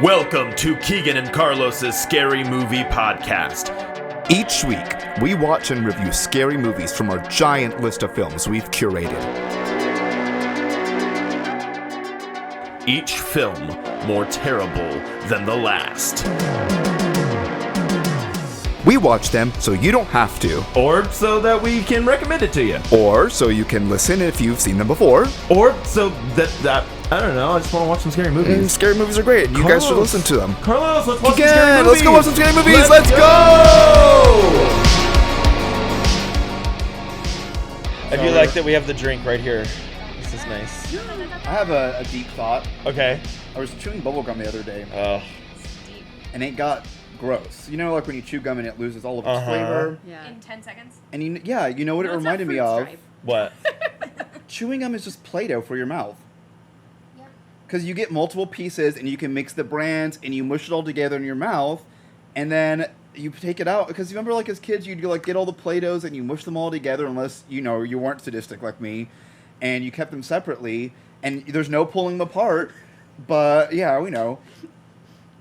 Welcome to Keegan and Carlos' Scary Movie Podcast. Each week, we watch and review scary movies from our giant list of films we've curated. Each film more terrible than the last. We watch them so you don't have to, Or so that we can recommend it to you. or so you can listen if you've seen them before. Or so that I don't know, I just want to watch some scary And movies. scary movies are great. You guys should listen to them. Carlos, let's watch some Again, scary movies. let's go watch some scary movies. Let's Let's go! I do like that we have the drink right here. This is nice. I have a deep thought. Okay. I was chewing bubblegum the other day, Oh. and it got gross. You know, like when you chew gum and it loses all of its Uh-huh. flavor? Yeah. In 10 seconds? And you know what it reminded me of? What? Chewing gum is just Play-Doh for your mouth. Yeah. Because you get multiple pieces, and you can mix the brands, and you mush it all together in your mouth, and then you take it out. Because you remember, like, as kids, you'd, like, get all the Play-Dohs, and you mush them all together, unless, you know, you weren't sadistic like me, and you kept them separately, and there's no pulling them apart, but, yeah, we know.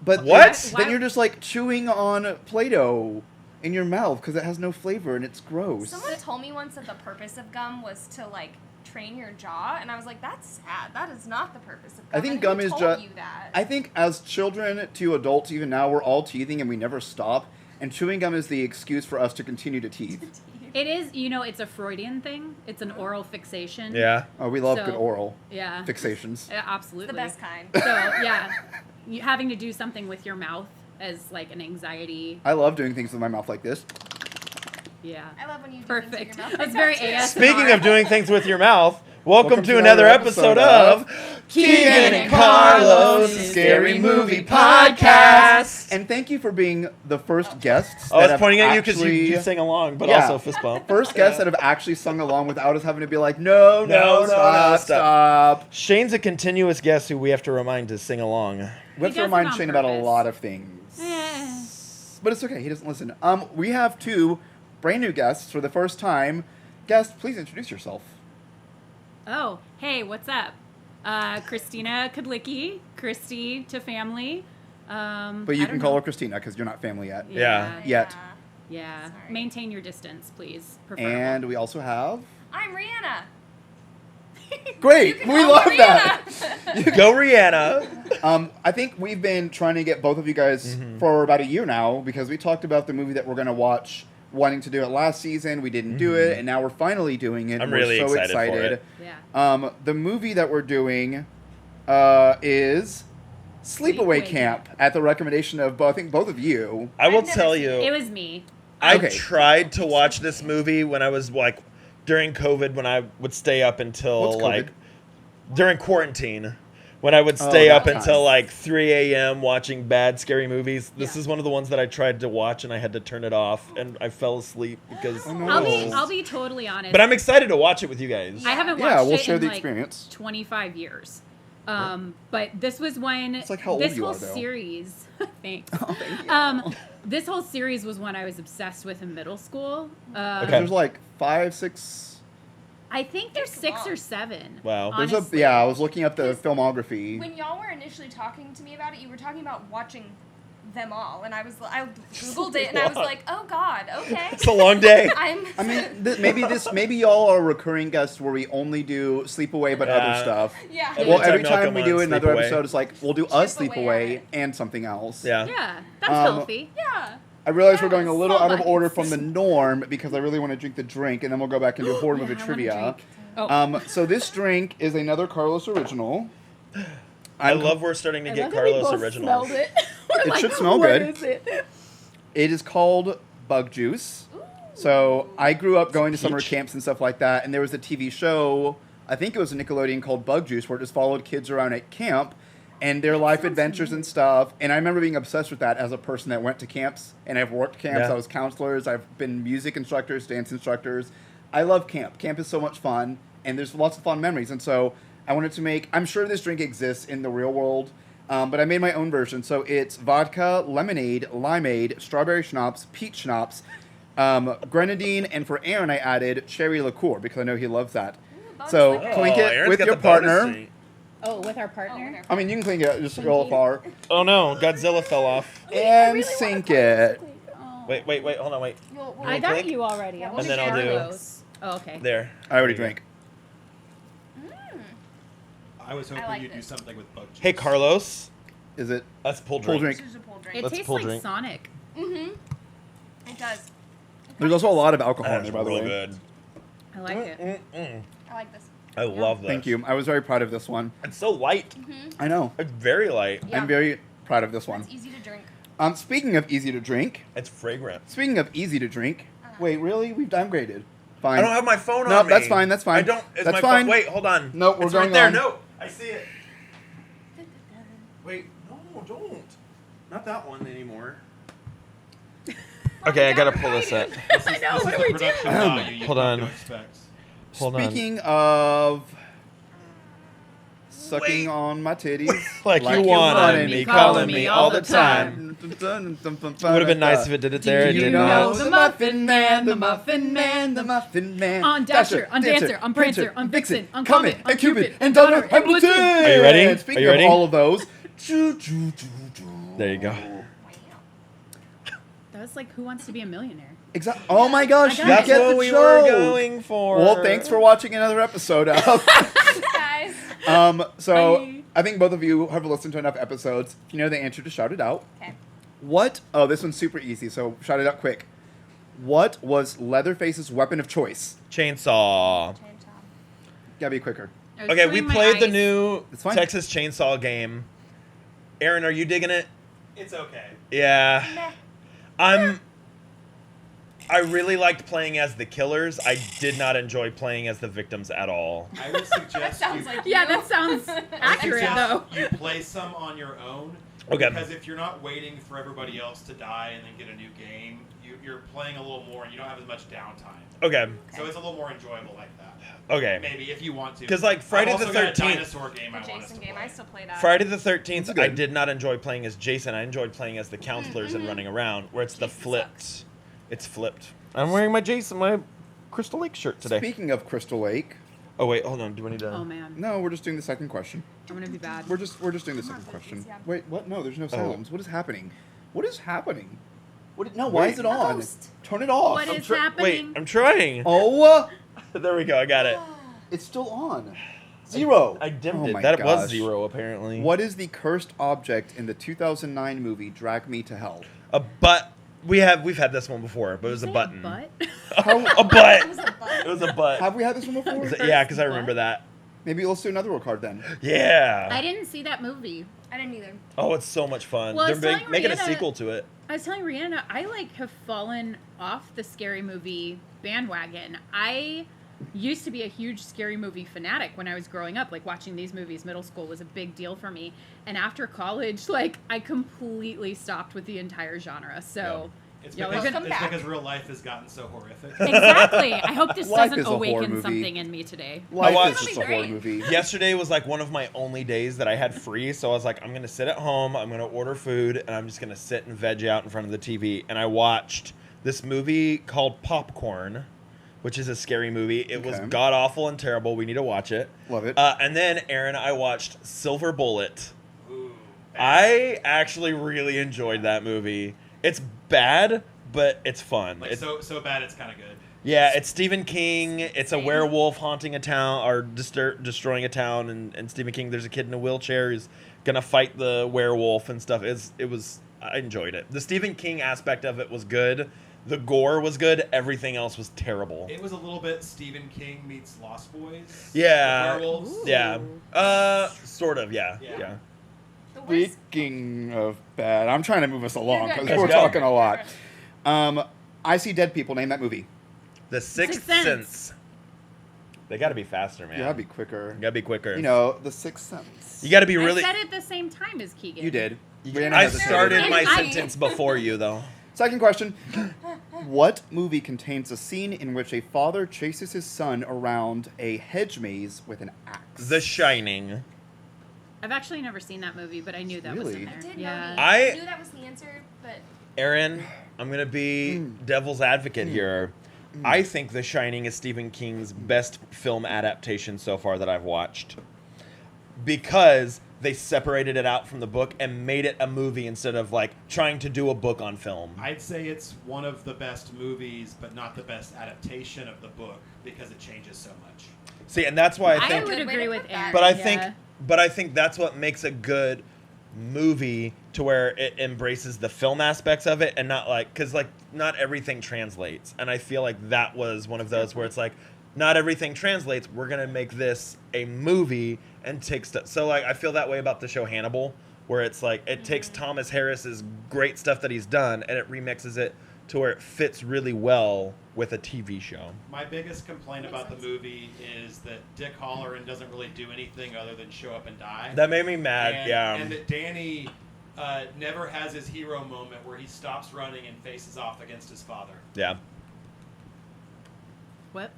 But What? Then you're just, like, chewing on Play-Doh in your mouth, because it has no flavor, and it's gross. Someone told me once that the purpose of gum was to, like, train your jaw, and I was like, that's sad. That is not the purpose of gum. I think And gum who is told just. you that? I think as children to adults, even now, we're all teething and we never stop. And chewing gum is the excuse for us to continue to teeth. It is, you know, it's a Freudian thing. It's an oral fixation. Yeah. Oh, we love So- good oral Yeah. fixations. Absolutely. the best kind. So, yeah, having to do something with your mouth as like an anxiety. I love doing things with my mouth like this. Yeah. I love when you do Perfect. things with your mouth. That's very ASMR. Speaking of doing things with your mouth, welcome to another episode of Keegan and Carlos Scary Movie Podcast. And thank you for being the first guests. I was that have pointing at you because actually- you sing along, but Yeah. also fist bump. First guests that have actually sung along without us having to be like, no, stop. Shane's a continuous guest who we have to remind to sing along. We have He to does remind it on Shane about a purpose. lot of things. But it's okay, he doesn't listen. We have two brand new guests for the first time. Guest, please introduce yourself. Oh, hey, what's up? Christina Kudlicki, Christy to family. But you can call her Christina because you're not family yet. Yeah. Yet. Yeah. Sorry. Maintain your distance, please. Preferable. And we also have. I'm Reanna. Great, we love that. Go Reanna. I think we've been trying to get both of you guys Mm-hmm. for about a year now because we talked about the movie that we're going to watch, wanting to do it last season. We didn't do it, and now we're finally doing it. I'm We're really so excited for it. Yeah. The movie that we're doing is Sleepaway Sleepaway Camp at the recommendation of I think both of you. I will I've never tell seen you. It was me. I Okay. tried to watch this movie when I was like during COVID when I would stay up until What's COVID? like during quarantine when I would stay up that until time. like 3 a.m. watching bad scary movies. This Yeah. is one of the ones that I tried to watch and I had to turn it off and I fell asleep because. Oh, no. I'll be totally honest. But I'm excited to watch it with you guys. I haven't watched Yeah, we'll it share in the like experience. 25 years. But this was when It's like how old this you whole are, though. series. Thanks. Oh, thank you. This whole series was one I was obsessed with in middle school. Okay. There's like 5, 6. I think there's It's 6 long. or 7. Wow. There's honestly. I was looking up the filmography. When y'all were initially talking to me about it, you were talking about watching them all, and I googled it, and I was like, oh god, okay. It's a long day. I'm. I mean, maybe y'all are recurring guests where we only do Sleepaway but other stuff. Yeah. Every Well, time every Malcolm time we on do another Sleepaway. episode, it's like we'll do a Chip away at Sleepaway it. and something else. Yeah. Yeah, that's Um, healthy. Yeah. I realize we're Yeah, going a little small out of order bites. from the norm because I really want to drink the drink, and then we'll go back and do horror movie I wanna trivia. drink. Oh. So this drink is another Carlos original. I love we're starting to get Carlos originals. It. It should smell good. It is called Bug Juice. So I grew up going to summer Peach. camps and stuff like that, and there was a TV show, I think it was a Nickelodeon called Bug Juice, where it just followed kids around at camp and their life adventures and stuff. And I remember being obsessed with that as a person that went to camps, and I've worked camps, Yeah. I was counselors, I've been music instructors, dance instructors. I love camp. Camp is so much fun, and there's lots of fun memories. And so I wanted to make, I'm sure this drink exists in the real world, but I made my own version. So it's vodka, lemonade, limeade, strawberry schnapps, peach schnapps, grenadine, and for Aaron I added cherry liqueur because I know he loves that. So bonus clink Oh, it Aaron's with got your the bonus partner. seat. Oh, with our Oh, partner? whatever. I mean, you can clean it. Just roll it far. Oh no, Godzilla fell off. And sink it. Oh. Wait, hold on, wait. I got you already. Yeah, I'm we'll And then I'll do- Carlos. Oh, okay. There. I already There you drank. I was hoping like you'd do this. something with bug juice. Hey, Carlos. Is it? Let's pull Pull drink. drink. This is a pull drink. It Let's tastes pull like drink. Sonic. Mm-hmm. It does. There's also a lot of alcohol in That's there, by the real way. good. I like it. I like this. I love this. Thank you. I was very proud of this one. It's so light. I know. It's very light. Yeah. I'm very proud of this one. It's easy to drink. Speaking of easy to drink. It's fragrant. Speaking of easy to drink. Wait, really? We've downgraded. Fine. I don't have my phone No, on me. that's fine, that's fine. I don't. Is That's my fine. Phone, wait, hold on. No, we're it's going right there. on. No, I see it. Wait, no, don't. Not that one anymore. Okay, I gotta pull this up. I know. This What is do we the do? production value you Hold come on. to expect. Hold on. Speaking of sucking Wait. on my titties. Like you wanted me, calling me all the time. Would Would have been nice if it did it there. It you did know not. the Muffin Man, the Muffin Man, the Muffin Man. On Dasher, on Dancer, on Prancer, on Vixen, on Comet, on Cupid, and Donner, and Blitzen. Are you ready? And speaking Are you ready? of all of those, There you go. That was like Who Wants to Be a Millionaire? exactly. Oh my gosh, I you got it. get What the we joke. were going for. Well, thanks for watching another episode of. Guys. So Bye. I think both of you have listened to enough episodes. If you know the answer, to shout it out. Okay. What? Oh, this one's super easy, so shout it out quick. What was Leatherface's weapon of choice? Chainsaw. Gotta be quicker. I was Okay, we doing my played the eyes. new It's fine. Texas Chainsaw game. Aaron, are you digging it? It's okay. Yeah. Meh. I really liked playing as the killers. I did not enjoy playing as the victims at all. I would suggest That sounds you, like Yeah, you. that sounds accurate suggest though. you play some on your own. Okay. Because if you're not waiting for everybody else to die and then get a new game, you're playing a little more and you don't have as much downtime. Okay. So it's a little more enjoyable like that. Okay. Maybe if you want to. 'Cause, like, Friday I've the also got a 13th dinosaur game I The want us to Jason game. play. I still play that. Friday the 13th, That's I good. did not enjoy playing as Jason. I enjoyed playing as the counselors and running around, where it's the Jason flipped. sucks. It's flipped. I'm wearing my Crystal Lake shirt today. Speaking of Crystal Lake, Oh wait, hold on. Do I need to? Oh man, no, we're just doing the second question. I'm gonna be bad. We're just doing the Come on, second please, question. yeah. Wait, what? No, there's no Oh. sounds. What is happening? What is happening? No, why Wait. is it on? Ghost. Turn it off. What is Wait, happening? I'm trying. Oh, There we go. I got it. it's still on. Zero. I dimmed Oh it. my That was gosh. 0 apparently. What is the cursed object in the 2009 movie Drag Me to Hell? A butt. We've had this one before, but it was a Say button. Butt? A butt. It was a butt. It was a butt. Have we had this one before? Yeah, because I remember that. Maybe let's do another roll card then. Yeah. I didn't see that movie. I didn't either. Oh, it's so much fun. Well, I They're was telling making a Reanna- sequel to it. I was telling Reanna, I like have fallen off the scary movie bandwagon. I used to be a huge scary movie fanatic when I was growing up. Like watching these movies, middle school was a big deal for me. And after college, like I completely stopped with the entire genre. So It's y'all are because, gonna- Welcome back. because real life has gotten so horrific. exactly. I hope this Life doesn't is a horror awaken movie. something in me today. Life watched- is just a That'd be horror great. movie. Yesterday was like one of my only days that I had free, so I was like, I'm gonna sit at home, I'm gonna order food, and I'm just gonna sit and veg out in front of the TV. And I watched this movie called Popcorn, which is a scary movie. It was Okay. god awful and terrible. We need to watch it. Love it. And then Aaron, I watched Silver Bullet. Ooh, I actually really enjoyed that movie. It's bad, but it's fun. like It's- so bad it's kind of good. Yeah, it's Stephen King. It's a Same. werewolf haunting a town or destroying a town, and Stephen King. There's a kid in a wheelchair who's gonna fight the werewolf and stuff. I enjoyed it. The Stephen King aspect of it was good. The gore was good. Everything else was terrible. It was a little bit Stephen King meets Lost Boys. Yeah. The werewolves. Ooh. Yeah. Sort of. Yeah. Yeah. Yeah. The worst. Speaking of bad, I'm trying to move us along You're good. because we're Let's go. talking a lot. I See Dead People. Name that movie. The Sixth Sense. Sense. They got to be faster, man. You gotta be quicker. You gotta be quicker. You know, The Sixth Sense. You got to be really. I said it at the same time as Keegan. You did. Rihanna I has a started second. my I- sentence before you, though. Second question. What movie contains a scene in which a father chases his son around a hedge maze with an axe? The Shining. I've actually never seen that movie, but I knew that was Really? in I there. did know Yeah. the, I- knew that was the answer, but Aaron, I'm gonna be devil's advocate here. I think The Shining is Stephen King's best film adaptation so far that I've watched. because they separated it out from the book and made it a movie instead of like trying to do a book on film. I'd say it's one of the best movies, but not the best adaptation of the book because it changes so much. See, and that's why I I think. would Good way agree to with put that. Aaron. But I think that's what makes a good movie, to where it embraces the film aspects of it and not like, because like not everything translates, and I feel like that was one of those where it's like not everything translates. We're gonna make this a movie and take stuff. So like I feel that way about the show Hannibal, where it's like it takes Thomas Harris's great stuff that he's done and it remixes it to where it fits really well with a TV show. My biggest complaint about the movie is that Dick Halloran doesn't really do anything other than show up and die. That made me mad. And that Danny never has his hero moment where he stops running and faces off against his father. Yeah. What?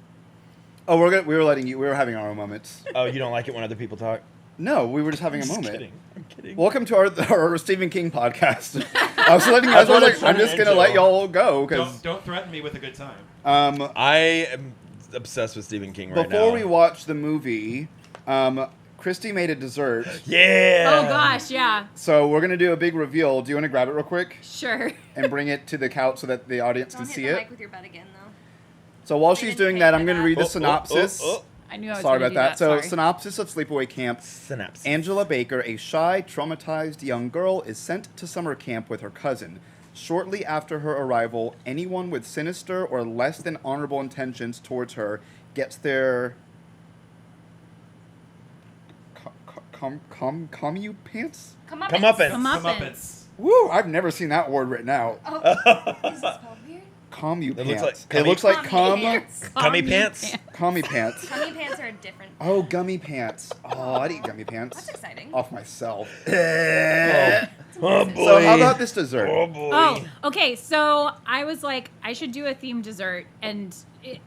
Oh, we were having our own moments. Oh, you don't like it when other people talk? No, we were just having a Just moment. kidding. I'm kidding. Welcome to our Stephen King podcast. I was letting you guys. I was like, I'm just gonna let y'all go because Don't threaten me with a good time. I am obsessed with Stephen King right now. before we watch the movie, Christy made a dessert, Yeah. Oh gosh, yeah, so we're gonna do a big reveal. Do you want to grab it real quick sure. and bring it to the couch so that the audience Don't can hit see the it? mic with your butt again, though. So while I she's didn't doing pay that, for I'm gonna that. read the Oh, synopsis. I knew I was Sorry gonna about do that. So, Sorry. synopsis of Sleepaway Camp. Synapse. Angela Baker, a shy, traumatized young girl, is sent to summer camp with her cousin. Shortly after her arrival, anyone with sinister or less than honorable intentions towards her gets their commu pants? Comeuppance. Comeuppance. Woo! I've never seen that word written out. Oh, is it spelled weird? Commu It looks pants. like It looks like Cummy cum. pants. Gummy pants? Commie pants. Cummy pants are different. Oh, gummy pants. Oh, I'd eat gummy pants. That's exciting. Off myself. Oh boy. So how about this dessert? Oh boy. Oh, okay. So I was like, I should do a themed dessert, and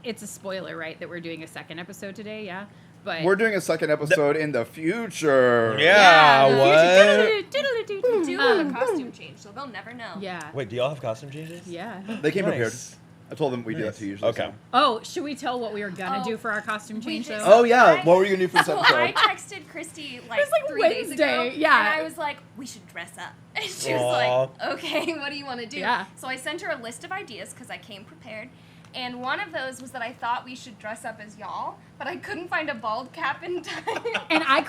it's a spoiler, right? That we're doing a second episode today, yeah. But We're doing a second episode in the future. Yeah, the what? future. We do have a costume change, so they'll never know. Yeah. Wait, do y'all have costume changes? Yeah. They came prepared. Nice. I told them we do that Nice. too usually. Okay. Oh, should we tell what we were gonna Oh, do for our costume we change did. though? Oh yeah, what were you gonna do for this So I episode? texted Christy like, was like 3 days ago, Wednesday, yeah. and I was like, we should dress up. And she was Aw. like, okay, what do you want to do? Yeah. So I sent her a list of ideas because I came prepared. And one of those was that I thought we should dress up as y'all, but I couldn't find a bald cap in time. And I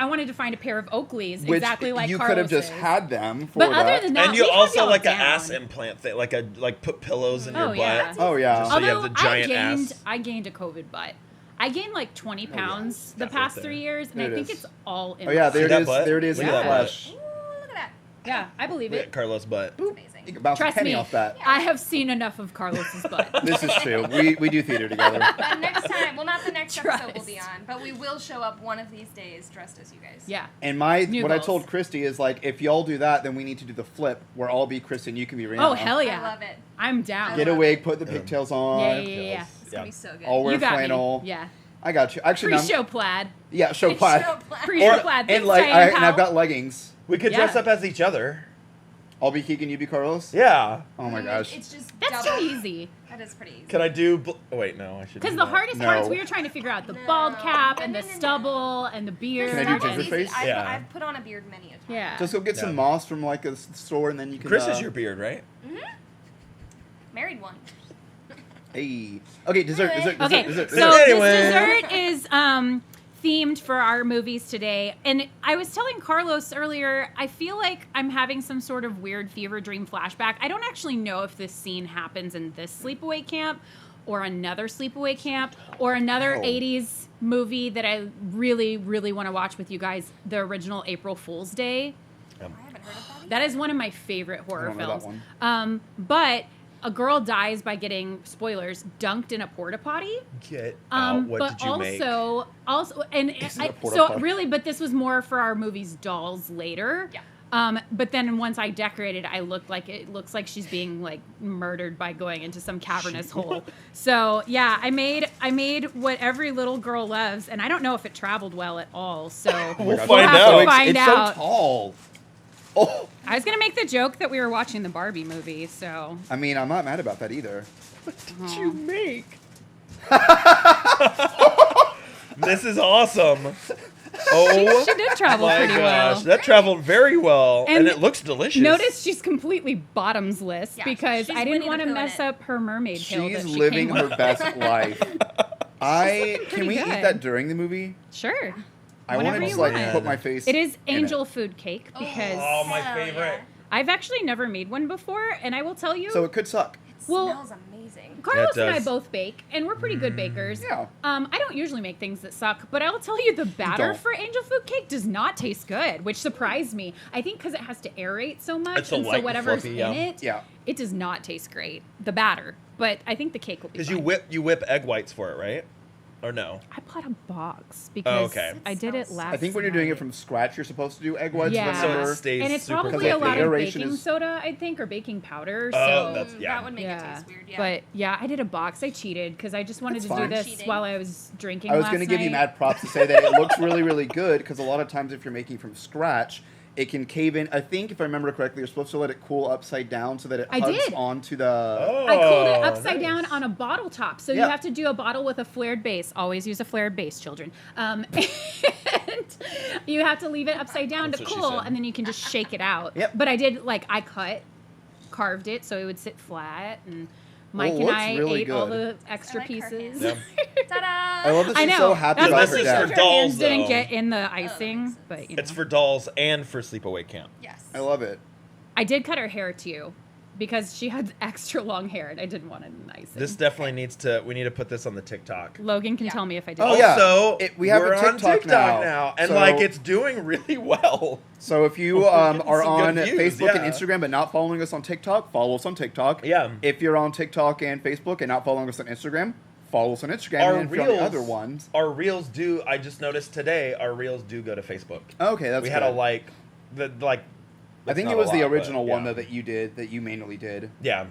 wanted to find a pair of Oakleys Which exactly like you could have Carlos's. just had them for But that. other than that, And you we have also y'all like an down. ass implant thing, like put pillows in your Oh, yeah. butt. Oh yeah. Just so you have Although the giant ass. I gained a COVID butt. I gained like 20 pounds the That past right there. 3 years, and There I it think is. it's all in Oh yeah, my there it that is. butt? There it is in Look the at that flesh. Ooh, look at that. Yeah, I believe Look it. at Carlos' butt. It's amazing. You can bounce a Trust penny me, off that. I have seen enough of Carlos's butt. This is true. We do theater together. And next time, well, not the next episode we'll be Trust. on, but we will show up one of these days dressed as you guys. Yeah. And New what I goals. told Christy is like, if y'all do that, then we need to do the flip where I'll be Christy and you can be Reanna. Oh hell yeah! I love it. I'm down. Get a wig, put the pigtails on. Yeah. It's going to be so good. I'll wear You got flannel. me. Yeah. I got you. Actually, no, Pre-show plaid. yeah, show plaid. Pre-show plaid. And Thanks, like, Diane and I've Powell. got leggings. We could Yeah. dress up as each other. I'll be Keegan, you be Carlos. Yeah. Oh my gosh. It's just That's double. too easy. That is pretty easy. Can I do? Wait, no, I should. Because do the that. hardest part is No. we were trying to figure out the No. bald cap and No, the no, no, no. stubble and the beard. Can I do That ginger is face? easy. Yeah. I've put on a beard many a time. Yeah. Just go get some Yeah. moss from like a store and then you can. Chris is your beard, right? Married one. Hey. Okay, dessert. Okay, Dessert. so Anyway. this dessert is themed for our movies today. And I was telling Carlos earlier, I feel like I'm having some sort of weird fever dream flashback. I don't actually know if this scene happens in this sleepaway camp or another sleepaway camp or another Oh. 80s movie that I really, really want to watch with you guys, the original April Fool's Day. I haven't heard of that. That is one of my favorite horror don't know that films. one. But a girl dies by getting, spoilers, dunked in a porta potty. Get out. What But did you make? also, and This is a porta so potty. really, but this was more for our movie's dolls later. Yeah. But then once I decorated, it looks like she's being like murdered by going into some cavernous hole. So yeah, I made what every little girl loves, and I don't know if it traveled well at all. So We'll we'll find have out. to It's find out. so tall. Oh, I was gonna make the joke that we were watching the Barbie movie. So I mean, I'm not mad about that either. What did you make? This is awesome. Oh, She did travel my pretty gosh, well. that traveled very well, and And it looks delicious. Notice she's completely bottomless Yeah, because she's I didn't Winnie want the to Pooh in mess it. up her mermaid tail She's that she living came her with. best life. Can pretty we eat good. that during the movie? Sure. I Whenever want to you just like want. put my face. It is in angel food cake because Oh, my Hell favorite. yeah. I've actually never made one before, and I will tell you, So it could suck. well, Smells amazing. Carlos Yeah, it and I does. both bake, and we're pretty good bakers. Yeah. I don't usually make things that suck, but I'll tell you the batter don't. for angel food cake does not taste good, which surprised me. I think because it has to aerate so much, It's so and light so and whatever's fluffy, in yeah. it, Yeah. it does not taste great. The batter, but I think the cake will be Because fine. you whip egg whites for it, right? Or no? I bought a box because okay. I did it Smells- last. I think when you're doing it night. from scratch, you're supposed to do egg whites. Yeah. So Remember? it stays and it's super probably Because a the lot of aeration baking is- soda, I think, or baking powder. Oh, so that's yeah. That would make it taste weird. Yeah. But yeah, I did a box. I cheated because I just wanted That's to do fine. this Cheating. while I was drinking. I was last going to give you night. mad props to say that it looks really, really good because a lot of times if you're making from scratch, it can cave in. I think if I remember correctly, you're supposed to let it cool upside down so that it I hugs did. onto the. Oh, I cooled it upside nice. down on a bottle top. So Yeah. you have to do a bottle with a flared base. Always use a flared base, children. And you have to leave it upside down That's to what she cool, said. and then you can just shake it out. Yep. But I did, carved it so it would sit flat. And Mike Oh, and looks I really ate all good. the extra I like her pieces. Yeah. Ta-da! I love that I she's know. so happy That's about this her is because for dad. her dolls, hands didn't though. get in the makes icing. sense. But It's for dolls and for Sleepaway Camp. Yes. I love it. I did cut her hair too, because she had extra long hair and I didn't want it in icing. This definitely needs to. We need to put this on the TikTok. Logan can Yeah. tell me if I did. Oh, it. yeah. Also, We have we're a on TikTok now, and So- like it's doing really well. So if you We're are getting some on good views, Facebook and yeah. Instagram but not following us on TikTok, follow us on TikTok. Yeah. If you're on TikTok and Facebook and not following us on Instagram, follow us on Instagram. Our and if you're on the reels, other ones, our reels do. I just noticed today, our reels do go to Facebook. okay, that's we good. had a like. I think not it was a the lot, but original one yeah. though that you manually did. Yeah.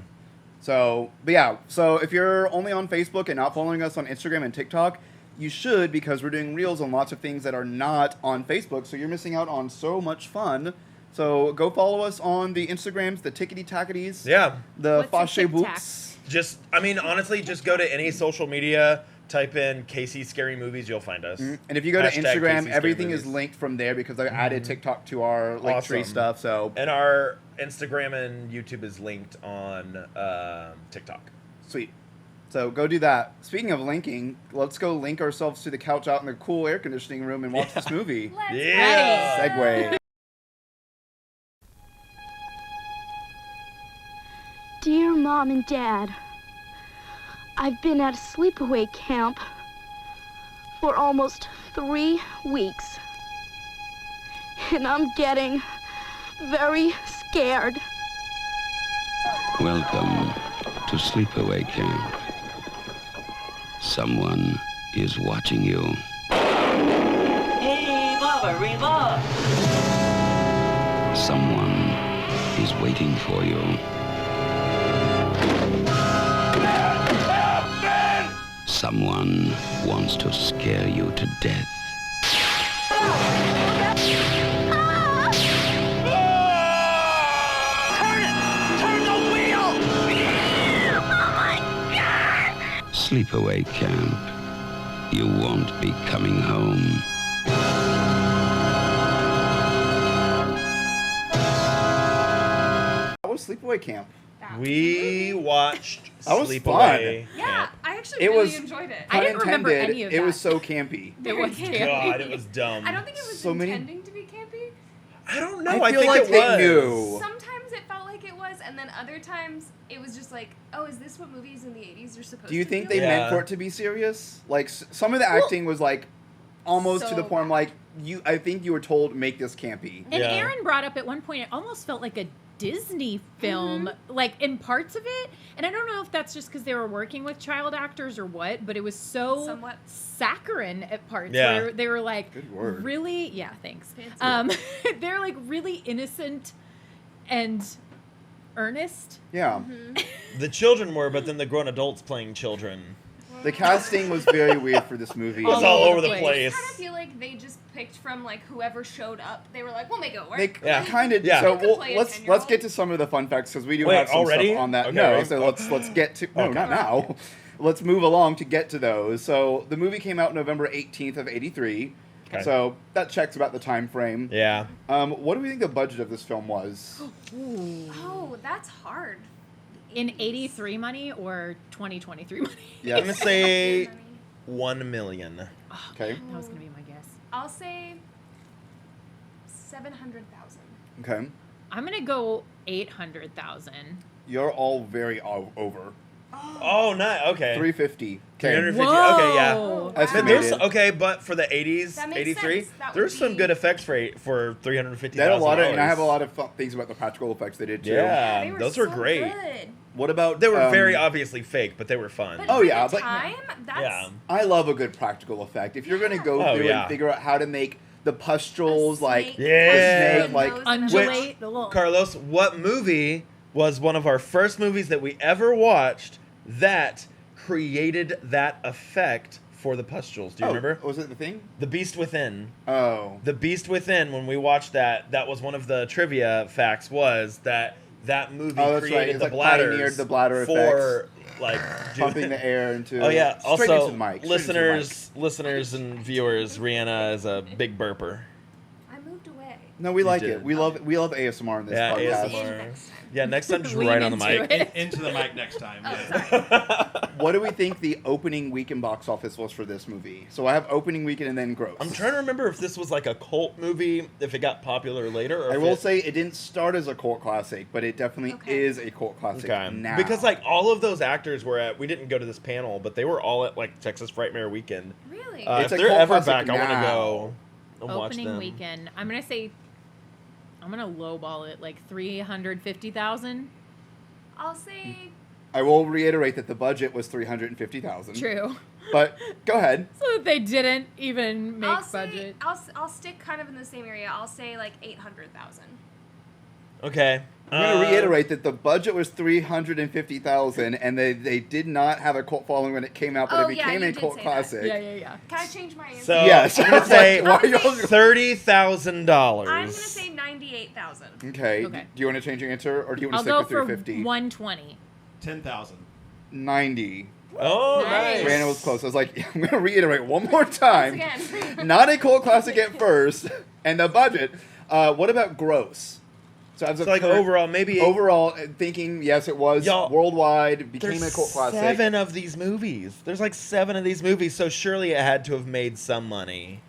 So, but yeah. So if you're only on Facebook and not following us on Instagram and TikTok, you should because we're doing reels on lots of things that are not on Facebook. So you're missing out on so much fun. So go follow us on the Instagrams, the Tickety Tackities, Yeah. the What's a Fashe Tic Books. Just, I mean, honestly, just go to any social media, type in Casey Scary Movies, you'll find us. And if you go to Hashtag Instagram, Casey everything Scary is Movies. linked from there because I added TikTok to our like tree Awesome. stuff. So And our Instagram and YouTube is linked on TikTok. sweet. So go do that. Speaking of linking, let's go link ourselves to the couch out in the cool air conditioning room and watch this movie. Let's Yeah. Segway. Dear Mom and Dad, I've been at a sleepaway camp for almost 3 weeks. And I'm getting very scared. Welcome to Sleepaway Camp. Someone is watching you. Hey, Baba, Reba! Someone is waiting for you. Someone wants to scare you to death. Sleepaway Camp. You won't be coming home. How was Sleepaway Camp? We watched That was Sleepaway Yeah, Camp. I actually It really was- enjoyed it. I didn't remember Unintended, any of It that. was so campy. It was Very campy. God, it was dumb. I don't think it was So many- intending to be campy. I don't know. I I, feel think like it they was. knew. Sometimes it felt like it was, and then other times it was just like, oh, is this what movies in the 80s are supposed to Do you think they be? Yeah. meant for it to be serious? Like some of the acting was like almost to the So point. I'm like I think you were told make this campy. And Yeah. Aaron brought up at one point, it almost felt like a Disney film, like in parts of it. And I don't know if that's just because they were working with child actors or what, but it was so Somewhat. saccharine at parts Yeah. where they were like, Good word. really? Yeah, thanks. Fancy. They're like really innocent and earnest. Yeah. The children were, but then the grown adults playing children. The casting was very weird for this movie. It was all over the place. I kind of feel like they just picked from like whoever showed up. They were like, we'll make it work. They Yeah. kind of. Yeah. So You could we'll, play a let's 10-year-old. get to some of the fun facts because we do Wait, have some already? stuff on that. Okay, no, right. so let's get to no, Okay. not now. Let's move along to get to those. So the movie came out November 18th of '83. Okay. So that checks about the time frame. Yeah. What do we think the budget of this film was? Oh, that's hard. In 83 money or 2023 money? Yeah. I'm gonna say 1 million. Okay. That was going to be my guess. I'll say 700,000. Okay. I'm going to go 800,000. You're all very over. Oh, not okay. 350. 350. Whoa. Okay, yeah. Wow. But Estimated. there's okay, but for the 80s, That makes 83, sense. That there's would some be- good effects for $350,000. They had a lot of, and I have a lot of things about the practical effects they did too. Yeah, They were those so were great. Good. What about? They were very obviously fake, but they were fun. But Oh, for yeah, the but- time, that's Yeah. I love a good practical effect. If you're gonna go Oh, through yeah. and figure out how to make the pustules like snake. Yeah. snake, like Undulate. The little... Carlos, what movie was one of our first movies that we ever watched that created that effect for the pustules? Do you remember? Was it The Thing? The Beast Within. Oh. The Beast Within, when we watched that, that was one of the trivia facts was that movie Oh, that's right. created It's the like bladders pioneered the bladder for like pumping the air into. Oh yeah. Straight Also, into the mic. straight into the mic. listeners and viewers, Reanna is a big burper. I moved away. No, we like did. it. We love ASMR in this Yeah, podcast. ASMR. Next time. Yeah, next time just Lean right on the into mic. it. Into the mic next time. Oh, Yeah. sorry. What do we think the opening weekend box office was for this movie? So I have opening weekend and then gross. I'm trying to remember if this was like a cult movie, if it got popular later. Or I if will it- say it didn't start as a cult classic, but it definitely Okay. is a cult classic Okay. now. Because like all of those actors were at, we didn't go to this panel, but they were all at like Texas Frightmare Weekend. Really? It's If a they're cult ever classic back, I want to now. go and watch Opening them. weekend. I'm going to lowball it like 350,000. I'll say. I will reiterate that the budget was $350,000. True. But go ahead. So they didn't even make I'll say. budget. I'll stick kind of in the same area. I'll say like 800,000. Okay. I'm going to reiterate that the budget was $350,000, and they did not have a cult following when it came out, but Oh, it yeah, became you a did cult say that. classic. Yeah. Can I change my answer? So Yes. I'm gonna say Why are y'all- $30,000. I'm gonna say 98,000. Okay. Okay. Do you want to change your answer, or do you want I'll to go stick with for 350? 120. 10,000. 90. Oh, Nice. nice. Brianna was close. I was like, I'm going to reiterate one more time. Once again. Not a cult classic at first, and the budget. What about gross? So as So like overall, maybe overall, thinking yes, it was Y'all, worldwide, became there's a cult classic. 7 of these movies. There's like 7 of these movies, so surely it had to have made some money,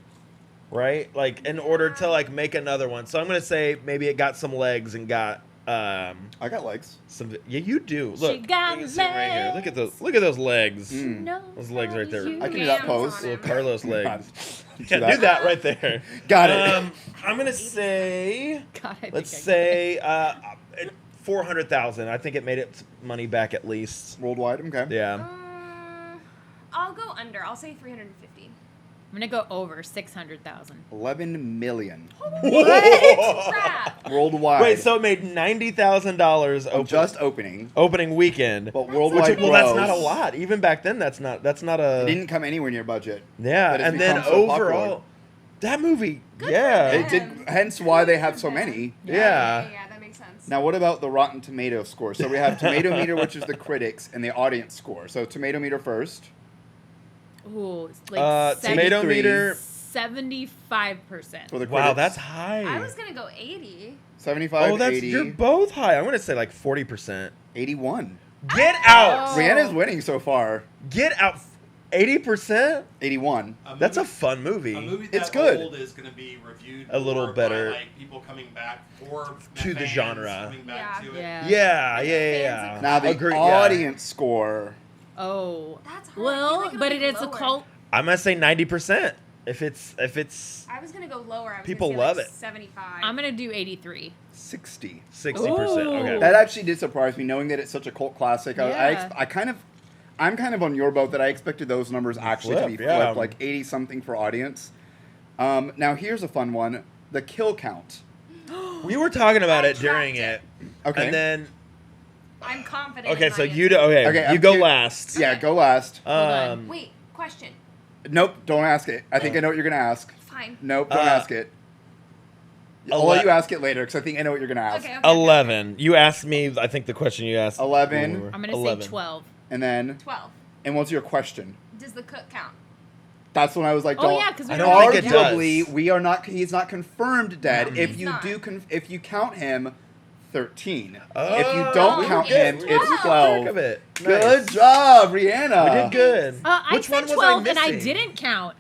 right? Like in order to like make another one. So I'm gonna say maybe it got some legs and got I got legs. some. Yeah, you do. Look, She got you can see 'em right here. Look at those. Look at those legs. Those legs right there. I can do that Hands pose. on Little him. Carlos God. legs. Do Yeah, do that right there. Got it. I'm gonna say. God, I think Let's I say 400,000. I think it made its money back at least. Worldwide, okay. Yeah. I'll go under. I'll say 350. I'm going to go over 600,000. 11 million Crap. worldwide. Wait, so it made $90,000 just opening, opening weekend. but worldwide Well, that's not a gross, lot. Even back then, that's not a. It didn't come anywhere near budget. Yeah, but it's and then become so popular. overall, that movie. Good Yeah. for It did. Hence why they have so many. Yeah. Yeah, that makes sense. Now, what about the Rotten Tomato score? So we have Tomato Meter, which is the critics, and the audience score. So Tomato Meter first. Ooh, it's like Tomato 73. meter. 75%. For the critics. Wow, that's high. I was gonna go 80. 75, Oh, that's 80, you're both high. I'm gonna say like 40%. 81. Get out! Oh. Rihanna's winning so far. Get out! 80%. 81. That's a fun movie. A movie that It's good. old is going to be reviewed A little more better. by, like, people coming back or To the fans genre. coming back to it. Yeah. Yeah, Like yeah. fans Now the Agree, yeah. audience score. Oh. That's hard. I Well, feel like it'll but be it is a lower. cult. I'm gonna say 90%. If it's I was gonna go lower. I was People gonna say love like it. 75. I'm going to do 83. 60. 60%. Okay. Ooh. That actually did surprise me, knowing that it's such a cult classic. Yeah. I'm kind of on your boat that I expected those numbers actually to be Flip, yeah. flipped, like 80 something for audience. Now here's a fun one: the kill count. We were talking about I it during tracked it. Okay. And then I'm confident. okay, in so my you answer. do okay. Okay, you I'm go curi- last. Yeah, go last. on. Wait, question. Nope, don't ask it. I think I know what you're gonna ask. Fine. Nope, don't Uh, ask it. I'll let you ask it later because I think I know what you're gonna ask. Okay. 11. You asked me. I think the question you asked. 11. I'm going to say 12. And then, 12. and what's your question? Does the cook count? That's when I was like, Oh, don't. yeah, 'cause we I don't don't know. think it Arguably, does. we are not. He's not confirmed dead. No, if he's you not. do, if you count him, 13. Oh, if you don't we count did him, good. it's We kept 12. track of it. Good Nice. job, Reanna. We did good. I Which said one was 12 I and I missing? didn't count.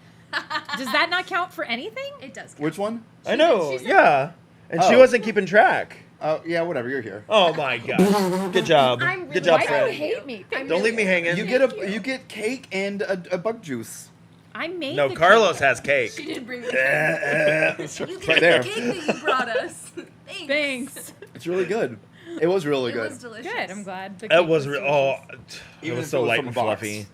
Does that not count for anything? It does. Count. Which one? I know. She said- Yeah. And she Oh. wasn't keeping track. Oh, yeah, whatever. You're here. Oh my god. Good job. I'm Good really job, Why do you friend. hate me? Don't leave me hanging. You get cake and a bug juice. I made No, the Carlos cake. has cake. She didn't bring the It's You right get there. the cake that you brought us. Thanks. Thanks. It's really good. It was really It good. was delicious. Good. I'm glad. The It cake was delicious. it Even was if so it was light from and a box. fluffy.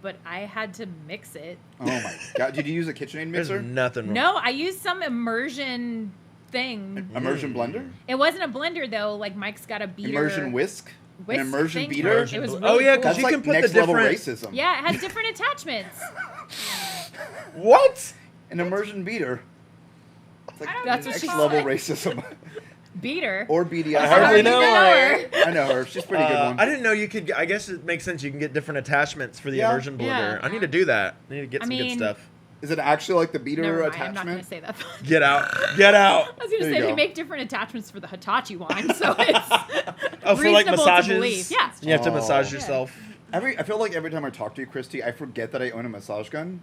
But I had to mix it. Oh my god! Did you use a KitchenAid There's mixer? nothing wrong. No, I used some immersion thing. Immersion blender? It wasn't a blender though. Like Mike's got a beater. Immersion whisk? whisk An immersion thing. beater? It was Oh, really yeah, cool. 'cause That's you like can put the next level different- racism. Yeah, it has different attachments. What? An immersion beater. It's like That's what next she level said. racism. Beater. Or BDSM. I hardly know her. I know her. She's a pretty good one. I didn't know you could. I guess it makes sense. You can get different attachments for the Yeah. immersion blender. Yeah. I need to do that. I need to get I some mean- good stuff. Is it actually like the beater Never mind, attachment? I'm not going to say that. Get out! Get out! I was going There to you say go. they make different attachments for the Hitachi wine, so it's Oh, for like reasonable to massages. believe. Yeah. You have to Oh. massage Yeah. yourself. I feel like every time I talk to you, Christy, I forget that I own a massage gun.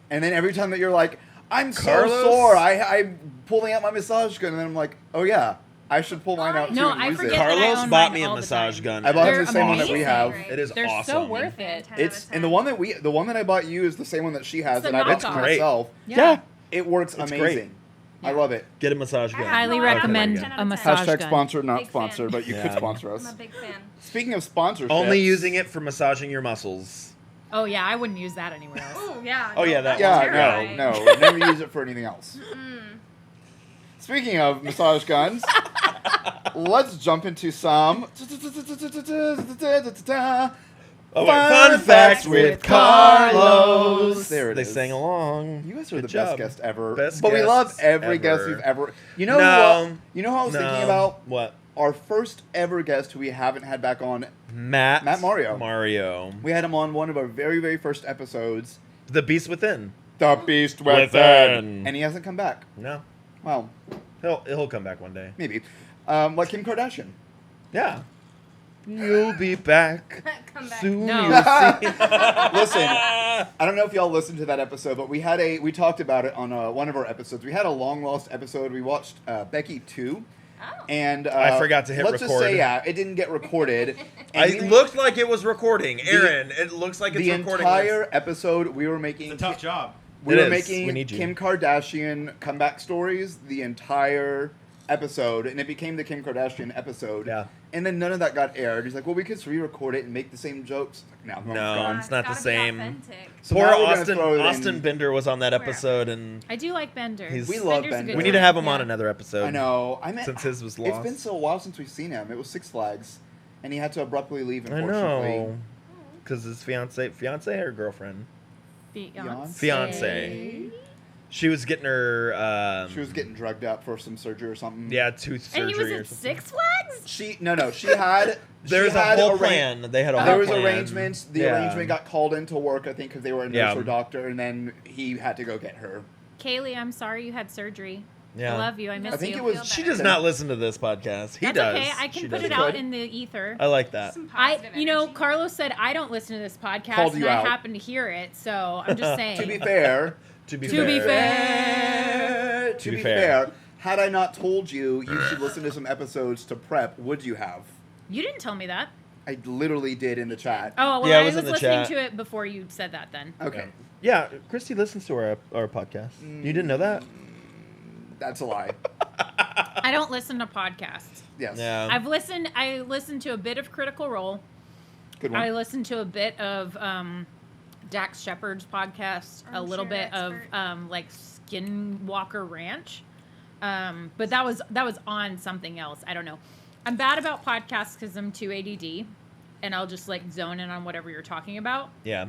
And then every time that you're like, I'm so Carlos? sore, I'm pulling out my massage gun, and then I'm like, oh yeah, I should pull mine out too No, and I use forget it. that I Carlos own bought mine me a all the massage time. gun. I bought They're the same one that we amazing. have. It is They're awesome. so worth it. 10 out of It's 10. and the one that I bought you is the same one that she has It's that a I bought to knockoff. Great. myself. Yeah. It works It's amazing. great. I love it. Get a massage gun. Highly No, I recommend have a massage Hashtag gun. sponsor, not Big sponsor, fan. but you Yeah. could sponsor I'm us. a big fan. Speaking of sponsorships, Only using it for massaging your muscles. Oh yeah, I wouldn't use that anywhere else. Oh yeah. Oh, yeah, that Yeah, one's terrifying. no, never use it for anything else. Speaking of massage guns, let's jump into some Oh, wait, fun facts with Carlos. There it They is. sang along. You guys are Good the job. best guest ever. Best but we love guests every guest ever. we've ever. You know No. what? You know how I was No. thinking about What? our first ever guest who we haven't had back on. Matt Mario. Mario. We had him on one of our very, very first episodes, The Beast Within. The Beast Within. Within, and he hasn't come back. No. Well, He'll come back one day. maybe. Like Kim Kardashian. Yeah. You'll be back Come back. soon. No. You'll see. Listen, I don't know if y'all listened to that episode, but we talked about it on one of our episodes. We had a long lost episode. We watched Becky 2. Oh. And I forgot to hit let's just record. say, yeah, it didn't get recorded. And It looked like it was recording. Aaron, it looks like it's the recording. entire episode we were making. It's a tough job. We It were is. making We need you. Kim Kardashian comeback stories the entire episode, and it became the Kim Kardashian episode. Yeah. And then none of that got aired. He's like, well, we could re-record it and make the same jokes. Like, no, No. it's gone. It's not the gotta be same. authentic. So Poor now we're gonna Austin. throw it in- Austin Bender was on that episode, and I do like Bender. He's- We love Bender's a Bender. good we need to time. have him on Yeah. another episode. I know. I meant, Since his was It's lost. been so while since we've seen him. It was Six Flags, and he had to abruptly leave. I Unfortunately, know. Because his fiance or girlfriend? Fiance. She was getting her. She was getting drugged up for some surgery or something. Yeah, tooth And surgery he or was at something. Six Flags? She had. There was she a had whole arra- plan. They had a Oh. whole There was plan. arrangements. The Yeah. arrangement got called into work, I think, because they were a nurse Yeah. or doctor, and then he had to go get her. Kaylee, I'm sorry you had surgery. Yeah. I love you. I miss I think you. it was. She does not listen to this podcast. He That's does. okay. I She can put does. it out Could. in the ether. I like that. Some positive energy. Carlos said I don't listen to this podcast, Called and you I out. happen to hear it, so I'm just saying. To be fair, To be To be fair. to be fair, had I not told you you should listen to some episodes to prep, would you have? You didn't tell me that. I literally did in the chat. Oh, well, Yeah, it I was was in the listening chat. to it before you said that then. Okay, Yeah, Christy listens to our podcast. You didn't know that? that's a lie. I don't listen to podcasts. Yes. Yeah. I listened to a bit of Critical Role. Good one. I listened to a bit of Dax Shepard's podcast, a little Armchair bit of expert. like Skinwalker Ranch. But that was on something else. I don't know. I'm bad about podcasts because I'm too ADD, and I'll just like zone in on whatever you're talking about. Yeah.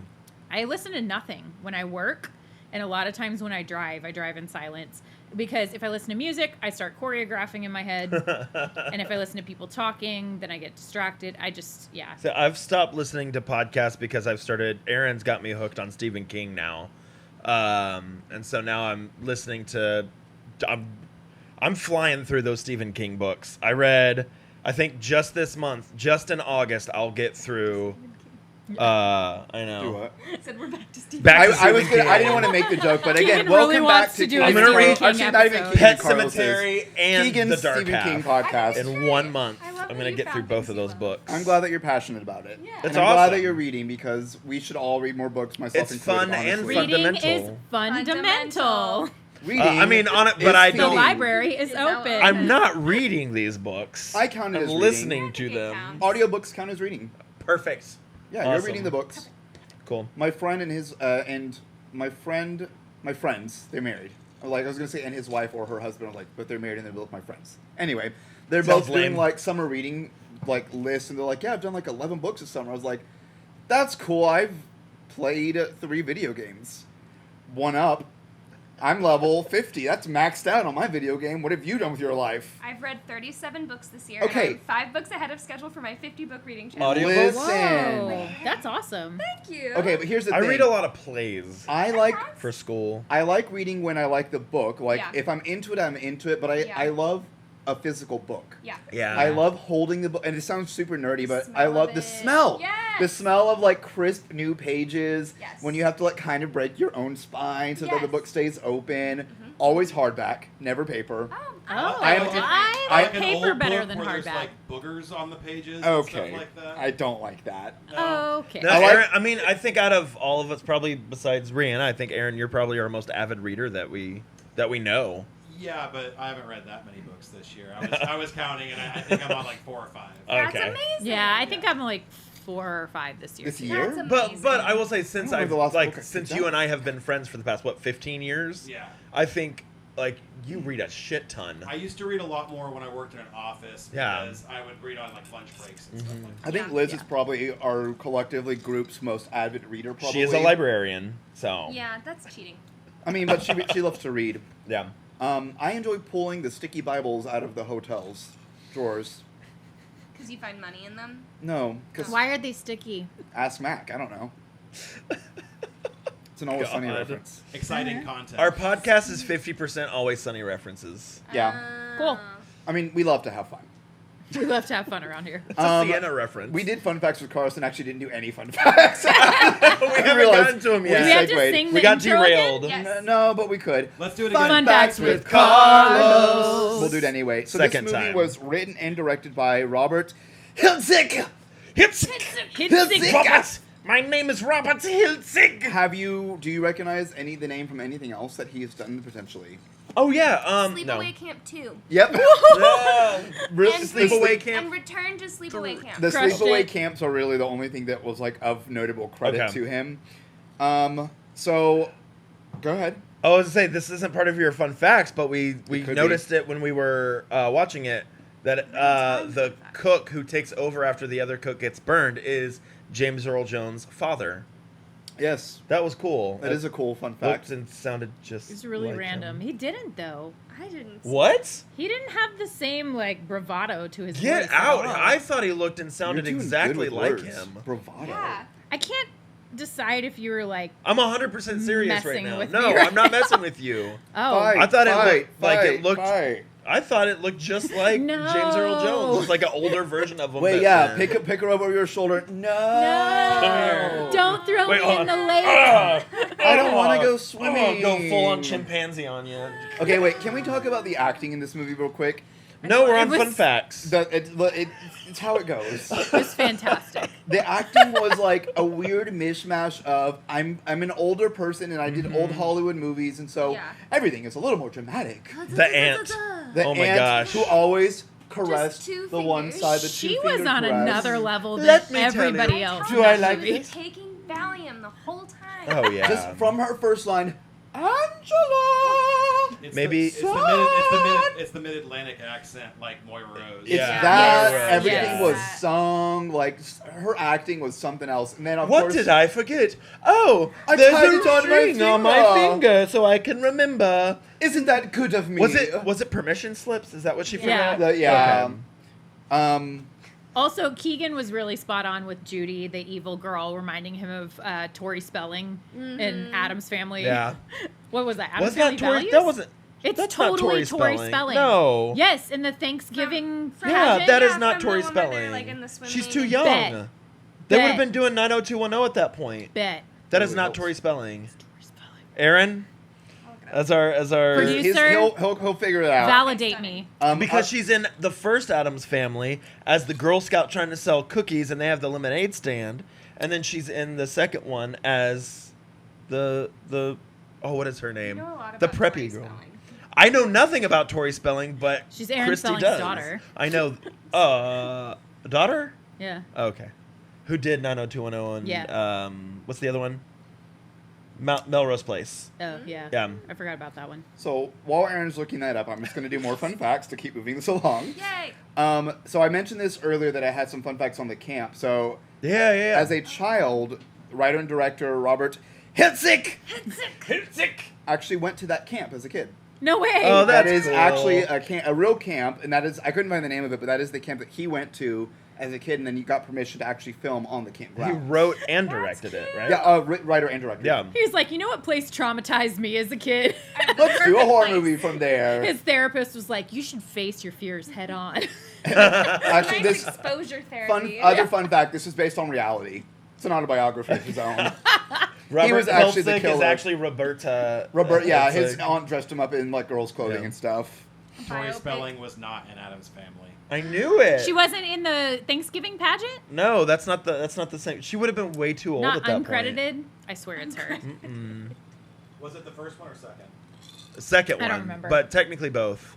I listen to nothing when I work, and a lot of times when I drive in silence. because if I listen to music, I start choreographing in my head. And if I listen to people talking, then I get distracted. So I've stopped listening to podcasts because Aaron's got me hooked on Stephen King now. And so now I'm listening to, I'm flying through those Stephen King books. I think just this month, just in August, I'll get through. I know. Do what? Said we're back to Steve. I didn't want to make the joke, but again, Keegan welcome really back wants to do Keegan a I'm gonna read- Stephen King Actually, not even episode. Keegan Pet and Carlos's. Cemetery and Keegan's The Dark Stephen Half King podcast. in 1 month. I love I'm that gonna you get through found both things of you those love. books. I'm glad that you're passionate about it. Yeah. And It's I'm glad that awesome. you're reading because we should all read more books, myself It's included, fun and honestly. fun. Reading Fundamental. is fundamental. Reading I mean, on it, is but I The don't. feeding. library is Is now open. open. I'm not reading these books. I count it I'm as reading. listening to It them. counts. Audiobooks count as reading. Perfect. Yeah, you're Awesome. reading the books. Cool. My friend and my friends, they're married. Like I was gonna say, and his wife or her husband, but they're married and they're both my friends. Anyway, they're Sounds both doing lame. like summer reading lists, and they're like, "Yeah, I've done like 11 books this summer." I was like, "That's cool. I've played 3 video games, 1 up. I'm level 50. That's maxed out on my video game. What have you done with your life?" I've read 37 books this year. Okay. And I'm 5 books ahead of schedule for my 50 book reading challenge. Audio Listen. Whoa, that's awesome. Thank you. Okay, but here's the I thing. read a lot of plays I like for school. I like reading when I like the book. Like Yeah. if I'm into it, I'm into it. But I love a physical book. Yeah. Yeah. I love holding the book, and it sounds super nerdy, but Smell I love of the it. smell. Yes. The smell of crisp new pages. Yes. When you have to kind of break your own spine so that the Yes. book stays open. Always hardback, never paper. Oh, I am- I I- like an paper old better book than where there's, hardback. like boogers on the pages and Okay, stuff like that. I don't like that. Okay. No, I like- Aaron, I mean, I think out of all of us, probably besides Rihanna, I think Aaron, you're probably our most avid reader that we know. Yeah, but I haven't read that many books this year. I was counting, and I think I'm on 4 or 5. that's Okay. amazing. Yeah, I think I'm 4 or 5 this year. This too. year? That's But amazing. I will say since I don't I've remember the last book I since picked you up. and I have been friends for the past 15 years. Yeah. I think you read a shit ton. I used to read a lot more when I worked in an office Yeah. because I would read on lunch breaks and stuff like that. I think Liz is probably our collectively group's most avid reader. Probably She is a librarian, so Yeah, that's cheating. I mean, but she loves to read. yeah. I enjoy pulling the sticky Bibles out of the hotel's drawers. Because you find money in them. No, because Why are they sticky? ask Mac. I don't know. It's an Always Sunny God. reference. Exciting content. Our podcast is 50% Always Sunny references. Yeah. Cool. I mean, we love to have fun. We love to have fun around here. It's a Sienna reference. We did fun facts with Carlos and actually didn't do any fun facts. we haven't gotten to them Do yet. we have to segued. sing the We got intro again? derailed. Yes. No, but we could. Let's do it again. Fun facts with Carlos. We'll do it anyway. So Second this movie time. was written and directed by Robert Hiltzik. Hitzig. Robert! My name is Robert Hiltzig! Do you recognize the name from anything else that he has done potentially? Oh, yeah, Sleepaway Camp 2. Yep. no. Really, And Sleepaway Camp. And Return to Sleepaway Camp. The Crushed Sleepaway it. Camps are really the only thing that was of notable credit Okay. to him. So, go ahead. I was to say, this isn't part of your fun facts, but we could noticed it when we were watching it, that the cook who takes over after the other cook gets burned is James Earl Jones' father. Yes, That was cool. that is a cool fun Looked fact. and sounded just It's really like random. him. He didn't though. I didn't. What? He didn't have the same bravado to his Get voice at out! all. I thought he looked and You're sounded doing good exactly with like words. him. Bravado. Yeah. I can't decide if you were I'm 100% serious right Messing now. with No, me right I'm not messing with you. oh Fight, I thought it fight, looked like it fight, looked- fight. I thought it looked just like No. James Earl Jones. It's like an older version of him. Wait, but- yeah, pick her up over your shoulder. No. no, don't throw Wait, me hold in the on. lake. I don't want to go I'm swimming. gonna go full on chimpanzee on you. Okay, wait. Can we talk about the acting in this movie real quick? No, we're on was- fun facts. It's how it goes. It was fantastic. The acting was like a weird mishmash of I'm an older person and I did old Hollywood movies, and so Yeah. everything is a little more dramatic. The ant. The Oh my aunt gosh. who always caressed two the one fingers. side, the She two-finger was on caress. another level than Let me tell everybody you. else. Do I in that like movie. Taking Valium the whole time. Oh yeah. Just from her first line, Angela. Maybe- it's the mid-Atlantic accent like Moira Rose. It's Yeah. that Yes. everything Yes. was sung, like her acting was something else. And then of What course, did I forget? Oh, I there's tied a it on my ring on my finger. finger so I can remember. Isn't that good of me? Was it permission slips? Is that what she Yeah. forgot? Yeah. Okay. Also, Keegan was really spot on with Judy, the evil girl, reminding him of Tori Spelling in Addams Family. Yeah. What was that? Addams Was Family that Tori? Values? That wasn't. It's that's not totally Tori Spelling. No. Yes, in the Thanksgiving From- Yeah, pageant. that is Yeah, not from Tori the one where they're, Spelling. like, in the swimming. She's too young. Bet. They would Bet. have been doing 90210 at that point. Bet. That is Really not helps. Tori Spelling. Tori Spelling. Aaron, as our Producer. He'll figure it out. Validate me. because she's in the first Addams Family as the Girl Scout trying to sell cookies, and they have the lemonade stand, and then she's in the second one as the what is her name? You know a lot The about preppy Tori girl. Spelling. I know nothing about Tori Spelling, but She's Aaron Christy Spelling's does. daughter. I know. Daughter? Yeah. Okay. Who did 90210 and Yeah. what's the other one? Melrose Place. Oh, yeah. Yeah. I forgot about that one. So while Aaron's looking that up, I'm just going to do more fun facts to keep moving this along. Yay! So I mentioned this earlier that I had some fun facts on the camp. So Yeah. as a child, writer and director Robert Hitzik actually went to that camp as a kid. No way. Oh, That That's is cool. actually a real camp, and that is, I couldn't find the name of it, but that is the camp that he went to as a kid, and then you got permission to actually film on the He campground. wrote and directed it, right? Yeah, writer and director. Yeah. He was like, you know what place traumatized me as a kid? Let's do a horror Place. movie from there. His therapist was like, you should face your fears head on. Actually, Nice this exposure fun therapy. fun fact: this is based on reality. It's an autobiography of his own. Robert was actually the Hiltzik is killer. actually Roberta. Robert, yeah, Hiltzik. his aunt dressed him up in like girls' clothing Yeah. and stuff. Tori Biopic. Spelling was not in Addams Family. I knew it. She wasn't in the Thanksgiving pageant? No, that's not the same. She would have been way too old Not at that uncredited? I swear it's her. point. Mm-mm. Was it the first one or second? The second I one, don't remember. but technically both.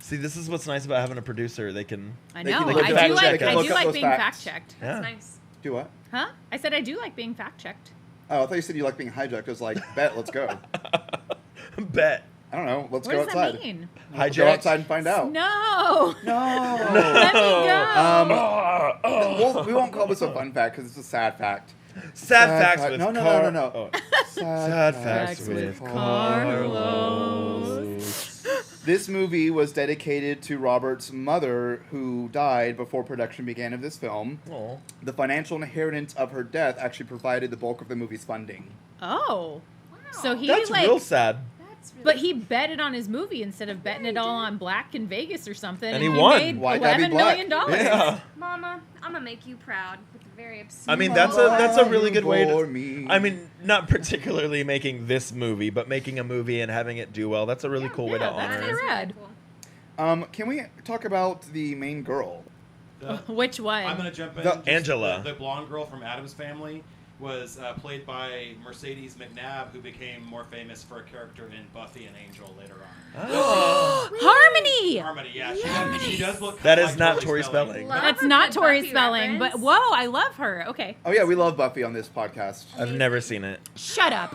See, this is what's nice about having a producer. They can. I They know. can look I at fact do check like, it. I Look do up like those being facts. fact-checked. Yeah. That's nice. Do what? Huh? I said I do like being fact-checked. Oh, I thought you said you like being hijacked. I was like, bet, let's go. Bet. I don't know. Let's What go does outside. that mean? We'll Hijacked? go outside and find out. No. No. Let me go. We won't call this a fun fact because it's a sad fact. Sad facts with No. Oh. Sad facts with Carlos. This movie was dedicated to Robert's mother, who died before production began of this film. Aw. The financial inheritance of her death actually provided the bulk of the movie's funding. Oh. Wow. So he That's like real sad. That's really but he betted on his movie instead of betting it all on black in Vegas or something. And he won. Made Why'd that be $11 black? million. Yeah. Mama, I'm gonna make you proud with a very obscene. I mean, that's a really good way For to. me. I mean, not particularly making this movie, but making a movie and having it do well. That's a really cool way to yeah, that's honor kinda it. rad. Can we talk about the main girl? Which one? I'm gonna jump in. The- Just Angela. the blonde girl from Addams Family, was played by Mercedes McNabb, who became more famous for a character in Buffy and Angel later on. Oh. Harmony. Harmony, yeah, she does look. That kinda is like not Tori Spelling. Love That's a not good Tori Buffy Spelling, but reference. whoa, I love her. Okay, Oh yeah, we love Buffy on this podcast. I've never seen it. shut up,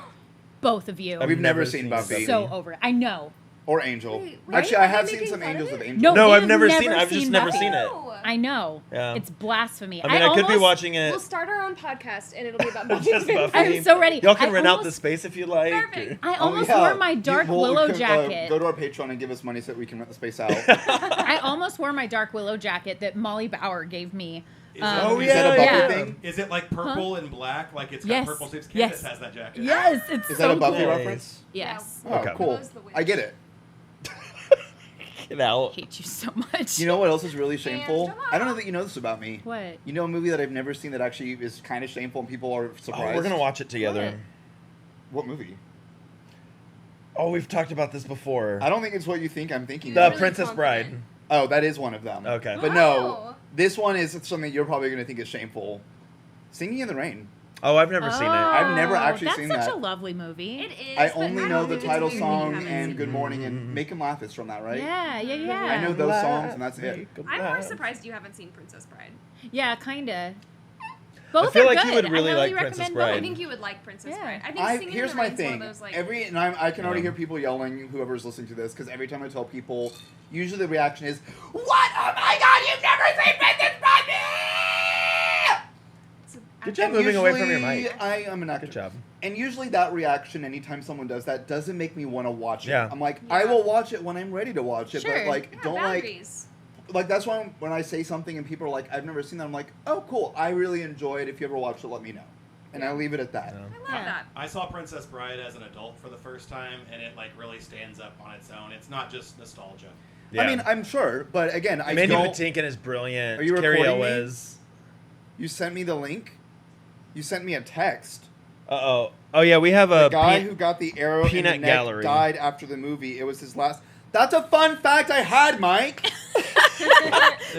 both of you. We've never never seen seen Buffy. So over it. I know. Or Angel. Wait, Actually, right? I Are have they seen making some fun of Angels it? with Angel. No, No, we I've have never never seen it. I've just seen never Buffy. seen it. No. I know. Yeah. It's blasphemy. I mean, I could be almost- watching it. We'll start our own podcast and it'll be about Buffy. Just Buffy. I'm so ready. Y'all can I rent out the almost- space if you like. Perfect. I Oh, almost yeah. wore my dark willow jacket. Go to our Patreon and give us money so that we can rent the space out. I almost wore my dark willow jacket that Molly Bauer gave me. Is Oh, it, Is that a Buffy yeah. thing? Is it like purple and black? Like it's got Yes. purple sleeves? Yes. Candace has that jacket. Yes, it's Is so that a Buffy cool. reference? Yes. Oh, Okay. cool. Rose the Witch. I get it. Get out. I hate you so much. You know what else is really shameful? Angela. I don't know that you know this about me. what? You know a movie that I've never seen that actually is kind of shameful and people are Oh, surprised? we're gonna watch it together. What? What movie? Oh, we've talked about this before. I don't think it's what you think I'm thinking. The of. really Princess Bride. confident. Oh, that is one of them. Okay. But no, Wow. this one is something you're probably going to think is shameful. Singing in the Rain. Oh, I've never seen it. I've never Oh, actually seen That's that. such a lovely movie. It is. I but only don't know the think it's title weird that you song haven't and seen Good it. Morning and Make 'Em Laugh is from that, right? Yeah, yeah, yeah. I know those songs and that's it. I'm more surprised you haven't seen Princess Bride. Yeah, kinda. Both I feel are like good. you would I really highly like Princess recommend Bride. both. I think you would like Princess Yeah. Bride. I think Singing Here's in the my Rain's thing. one of those, like, I can already hear people yelling, whoever's listening to this, because every time I tell people, usually the reaction is, "What? Oh my God, you've never seen Princess Bride!" Good job moving away from your Usually, mic. I am an actor. Good job. And usually that reaction, anytime someone does that, doesn't make me want to watch it. Yeah. I'm like, I will watch it when I'm ready to watch it, but Sure. like, Yeah, don't boundaries. like that's why when I say something and people are like, I've never seen that, I'm like, oh, cool, I really enjoy it. If you ever watch it, let me know. And I leave it at that. Yeah. I love Yeah. that. I saw Princess Bride as an adult for the first time, and it like really stands up on its own. It's not just nostalgia. Yeah. I mean, I'm sure, but again, I Mandy don't. Patinkin is brilliant. Are you Carrie recording me? Elwes. You sent me the link. You sent me a text. Uh-oh. Oh, yeah, we have The a... guy who got the arrow in the Peanut neck Gallery. died after the movie. It was his last. That's a fun fact I had, Mike.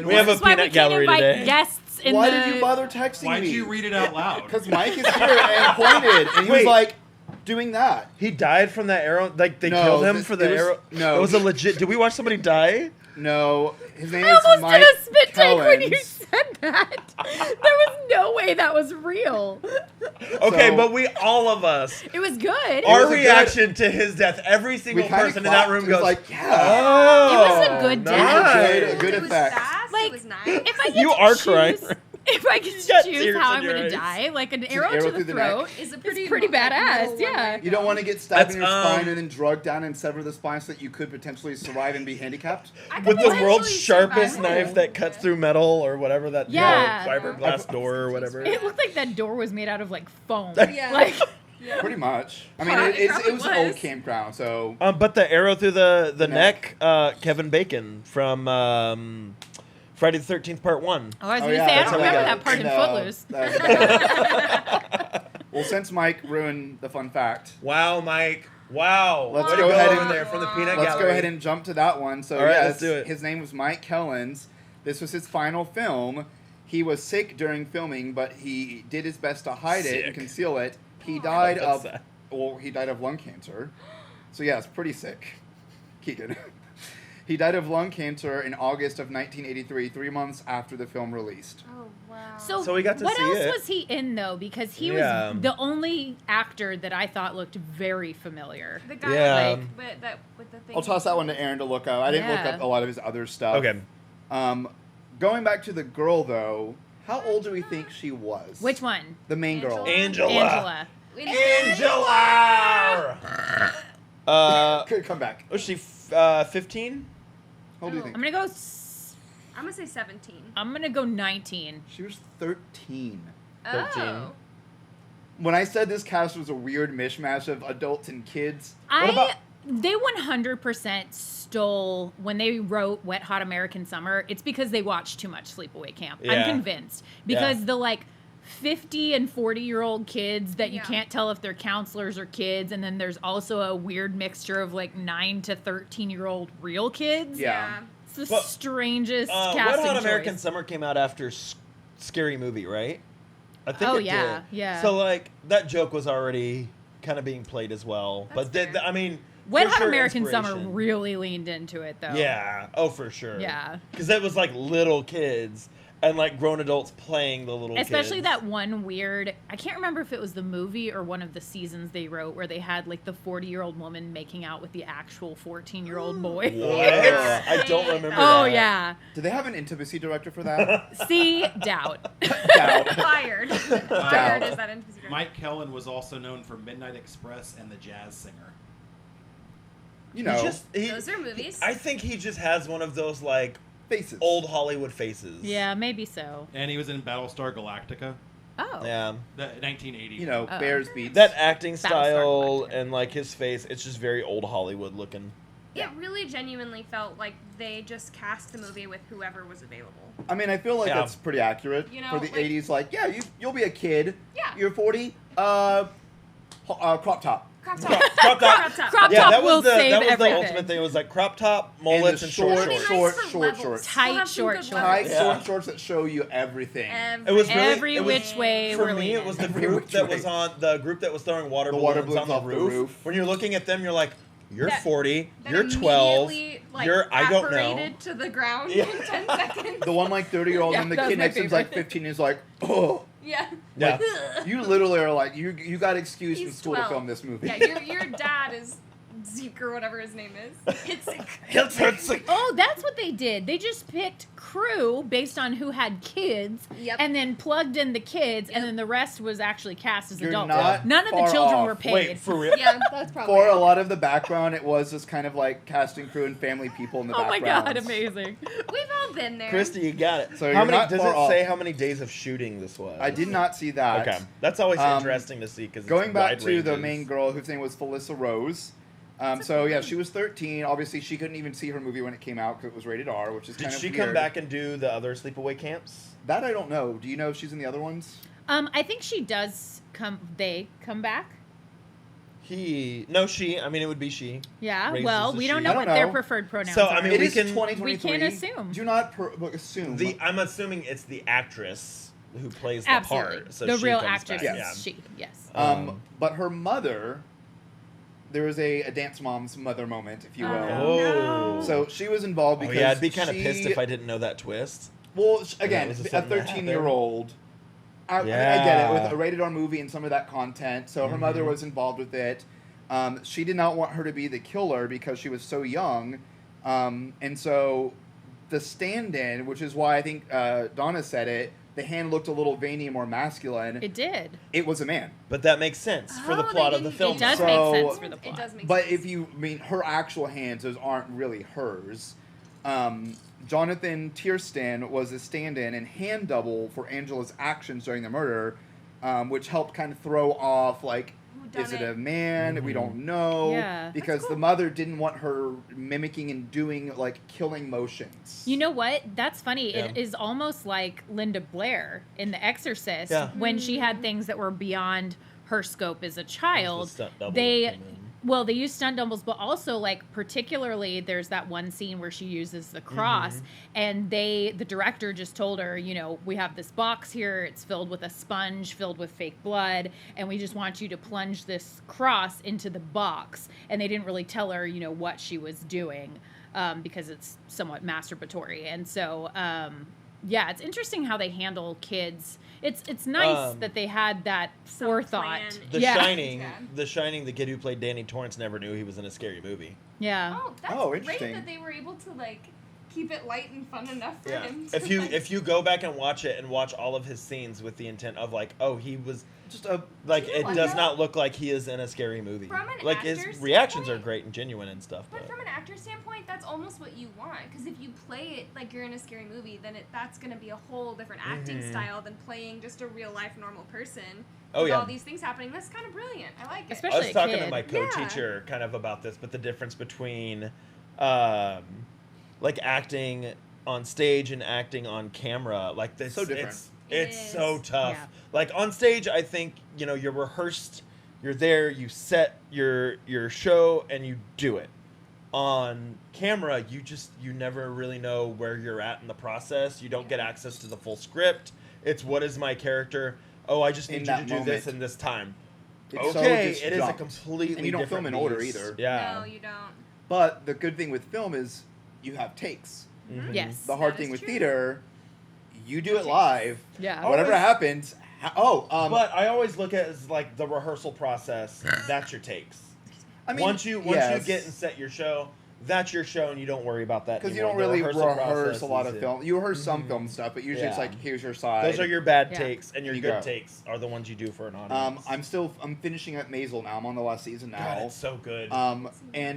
We have a This is why we peanut can't gallery invite today. guests in Why the... did you bother texting Why'd me? you read it out loud? Because Mike is here and pointed, and he was Wait. like, doing that. He died from that arrow? Like, they No, killed him this- for the it was- arrow? no. It was a legit... Did we watch somebody die? No, his name I is almost Mike did a spit take when you Kellens. said that. There was no way that was real. Okay, So- but all of us, It was good. our was a good- reaction to his death, every single kinda person in that clapped. room It was goes, like, yeah. oh, It was a good death. nice. A good It was effect. fast. Like, it was nice. if I get You to are choose, crying. If I get got to choose tears how in I'm your going to eyes. die, like an an arrow arrow to through the the neck. throat Is a is pretty, pretty like, badass. middle Yeah. one. You don't want to get stabbed That's, in your spine and then drugged down and sever the spine so that you could potentially survive and be handicapped? I could With the potentially world's sharpest survive. knife that cuts through metal or whatever that Yeah. fiberglass door or whatever. It looked like that door was made out of like foam. Yeah. Like, Yeah. Pretty much. I mean, Yeah, it, it it's, probably it was an old was. campground, so But the arrow through the neck. neck, Kevin Bacon from Friday the 13th Part 1. oh, I was Oh, going to yeah, say, I that's don't how we remember got that part it. in And, Footloose. well, since Mike ruined the fun fact, Wow, Mike. Wow. Let's Way go to ahead over and- there from the peanut let's gallery. go ahead and jump to that one. So, All right, yes, let's do it. his name was Mike Kellens. This was his final film. He was sick during filming, but he did his best to hide it and Sick. conceal it. He died That's of, sad. well, he died of lung cancer. So, yeah, it's pretty sick. Keegan. He died of lung cancer in August of 1983, 3 months after the film released. Oh wow. So we got to what see else it. was he in though? Because he Yeah. was the only actor that I thought looked very familiar. the guy Yeah. with the thing. I'll toss that one to Aaron to look up. I didn't look Yeah. up a lot of his other stuff. Okay. Going back to the girl, though, how old do we think she was? Which one? The main girl. Angela. Angela. Angela! Could come back. Was she 15? How old do you Oh. think? I'm gonna go. I'm gonna say 17. I'm gonna go 19. She was 13. 13. Oh. When I said this cast was a weird mishmash of adults and kids, They 100% stole when they wrote Wet Hot American Summer. It's because they watched too much Sleepaway Camp. Yeah. I'm convinced because Yeah. the like 50 and 40-year-old kids that you Yeah. can't tell if they're counselors or kids, and then there's also a weird mixture of like 9 to 13-year-old real kids. Yeah. It's the But, strangest Wet casting Hot choice. American Summer came out after Scary Movie, right? I think Oh, it yeah, did. yeah. So, like, that joke was already kind of being played as well. That's But, fair. I mean... Wet for Hot sure, American Summer inspiration. really leaned into it though. Yeah. Oh, for sure. Yeah. Because it was, like, little kids and, like, grown adults playing the little Especially kids. that one weird, I can't remember if it was the movie or one of the seasons they wrote where they had like the 40-year-old woman making out with the actual 14-year-old boy. What? I don't remember Oh that. yeah. do they have an intimacy director for that? See, doubt. Doubt. Fired. Fired is that intimacy director. Mike Kellen was also known for Midnight Express and The Jazz Singer. You know, Those are movies. I think he just has one of those, like, faces. old Hollywood faces. Yeah, maybe so. And he was in Battlestar Galactica, Oh. Yeah. the 1980. You know, Oh. Bears beats. That acting Battlestar style Galactica. and, like, his face, it's just very old Hollywood looking. It really genuinely felt like they just cast the movie with whoever was available. I mean, I feel like Yeah. that's pretty accurate You know, for the like- 80s. Like, yeah, you'll be a kid. Yeah. You're 40. Crop top. Crop top. Crop top. Crop Yeah, top that will was the save that was everything. the ultimate thing. It was like crop top, And mullets, the and short short, It'd be shorts. nice for short levels. shorts. Tight We'll have some short good shorts. Tight, levels. Yeah. short shorts that show you everything. It was really Every it was, which way for we're me. It was the Every group which that way. was on the group that was throwing water The balloons water balloons on the off the roof. roof. When you're looking at them, you're like, you're That- 40, that you're 12, immediately, like, you're I don't know. apparated to the ground Yeah. in 10 seconds. The one like 30-year-old Yeah, and the that was kid my next to him's like favorite. 15 is like, oh. Yeah. Yeah. You literally are like, you got excused from He's school 12. to film this movie. Yeah, your dad is Zeke or whatever his name is. Hiltzik. Oh, that's what they did. They just picked crew based on who had kids, Yep. and then plugged in the kids, and then the rest was actually cast as You're adults. not None of the far children off. were paid. Wait, for real? Yeah, that's probably For it. a lot of the background, it was just kind of like casting crew and family people in the Oh my background. god, amazing. We've all been there. Christy, you got it. So how you're many? not Does far it off. say how many days of shooting this was? I did not see that. Okay, that's always Um, interesting to see because Going back to the ranges. main girl whose name was Felissa Rose. So yeah, she was 13. Obviously, she couldn't even see her movie when it came out because it was rated R, which is Did kind of she weird. come back and do the other sleepaway camps? That I don't know. Do you know if she's in the other ones? I think she does come. They come back. She. I mean, it would be she. Yeah. Raises Well, a we she. don't know I don't what their know. preferred pronouns So, are. I mean, It we is can- 2023. we can't assume. Do not assume. I'm assuming it's the actress who plays the Absolutely. part. So the she real comes actress back, is yeah. she. Yes. But her mother, there was a dance mom's mother moment, if you will. Oh. So she was involved Oh because yeah, I'd be kind of she- pissed if I didn't know that twist. Well, That again, was a something that 13-year-old. I get it with a rated R movie and some of that content. So her mother was involved with it. She did not want her to be the killer because she was so young, and so the stand-in, which is why I think Donna said it, the hand looked a little veiny and more masculine. It did. It was a man. But that makes sense for the Oh, plot they of the didn't- film. It does So- make sense for the plot. It does make But sense. if you her actual hands, those aren't really hers. Jonathan Tiersten was a stand-in and hand double for Angela's actions during the murder, which helped kind of throw off like, Who is done it a man? We Mm-hmm. don't know. Yeah. Because the mother didn't want her mimicking and doing like killing motions. You know what? That's funny. Yeah. It is almost like Linda Blair in The Exorcist Yeah. when she had things that were beyond her scope as a child. The stunt double They came in. well, they use stunt doubles, but also like particularly there's that one scene where she uses the cross, Mm-hmm. and the director just told her, you know, we have this box here, it's filled with a sponge filled with fake blood, and we just want you to plunge this cross into the box. And they didn't really tell her, you know, what she was doing, because it's somewhat masturbatory. And so, yeah, it's interesting how they handle kids. It's nice that they had that Some forethought. plan. The Yeah. Shining, Yeah. The Shining, the kid who played Danny Torrance never knew he was in a scary movie. Yeah. Oh, that's Oh, great interesting. that they were able to like keep it light and fun enough for Yeah. him. To, If you like, if you go back and watch it and watch all of his scenes with the intent of like, oh, he was Just a like, You know it what, does though? not look like he is in a scary movie. From an Like his actor's reactions are standpoint- great and genuine and stuff. But from an actor standpoint, that's almost what you want. Because if you play it like you're in a scary movie, then that's going to be a whole different acting Mhm. style than playing just a real life normal person. Oh, with yeah. all these things happening. That's kind of brilliant. I like it. Especially I was a talking kid. to my co-teacher kind of about this, but the difference between like acting on stage and acting on camera, like this, So different. It's It so is. tough. Yeah. Like on stage, I think you're rehearsed, you're there, you set your show, and you do it. On camera, you never really know where you're at in the process. You don't get access to the full script. It's what is my character? Oh, I just In need you to that do this moment. in this time. It's so Okay, just it is a jumped. completely And you don't different film in order beast. either. Yeah. No, you don't. But the good thing with film is you have takes. Mhm. Yes. The hard That thing is with true. theater, you do it live. Yeah. Whatever Always- happens. But I always look at it as like the rehearsal process. That's your takes. I mean, once you yes. get and set your show, that's your show, and you don't worry about that Because you anymore. don't really The rehearsal rehearse process a lot is of it. film. You rehearse some Mhm. film stuff, but usually it's Yeah. like, here's your side. Those are your bad Yeah. takes, and your You good go. takes are the ones you do for an audience. I'm finishing up Maisel now. I'm on the last season God, now. it's so good. And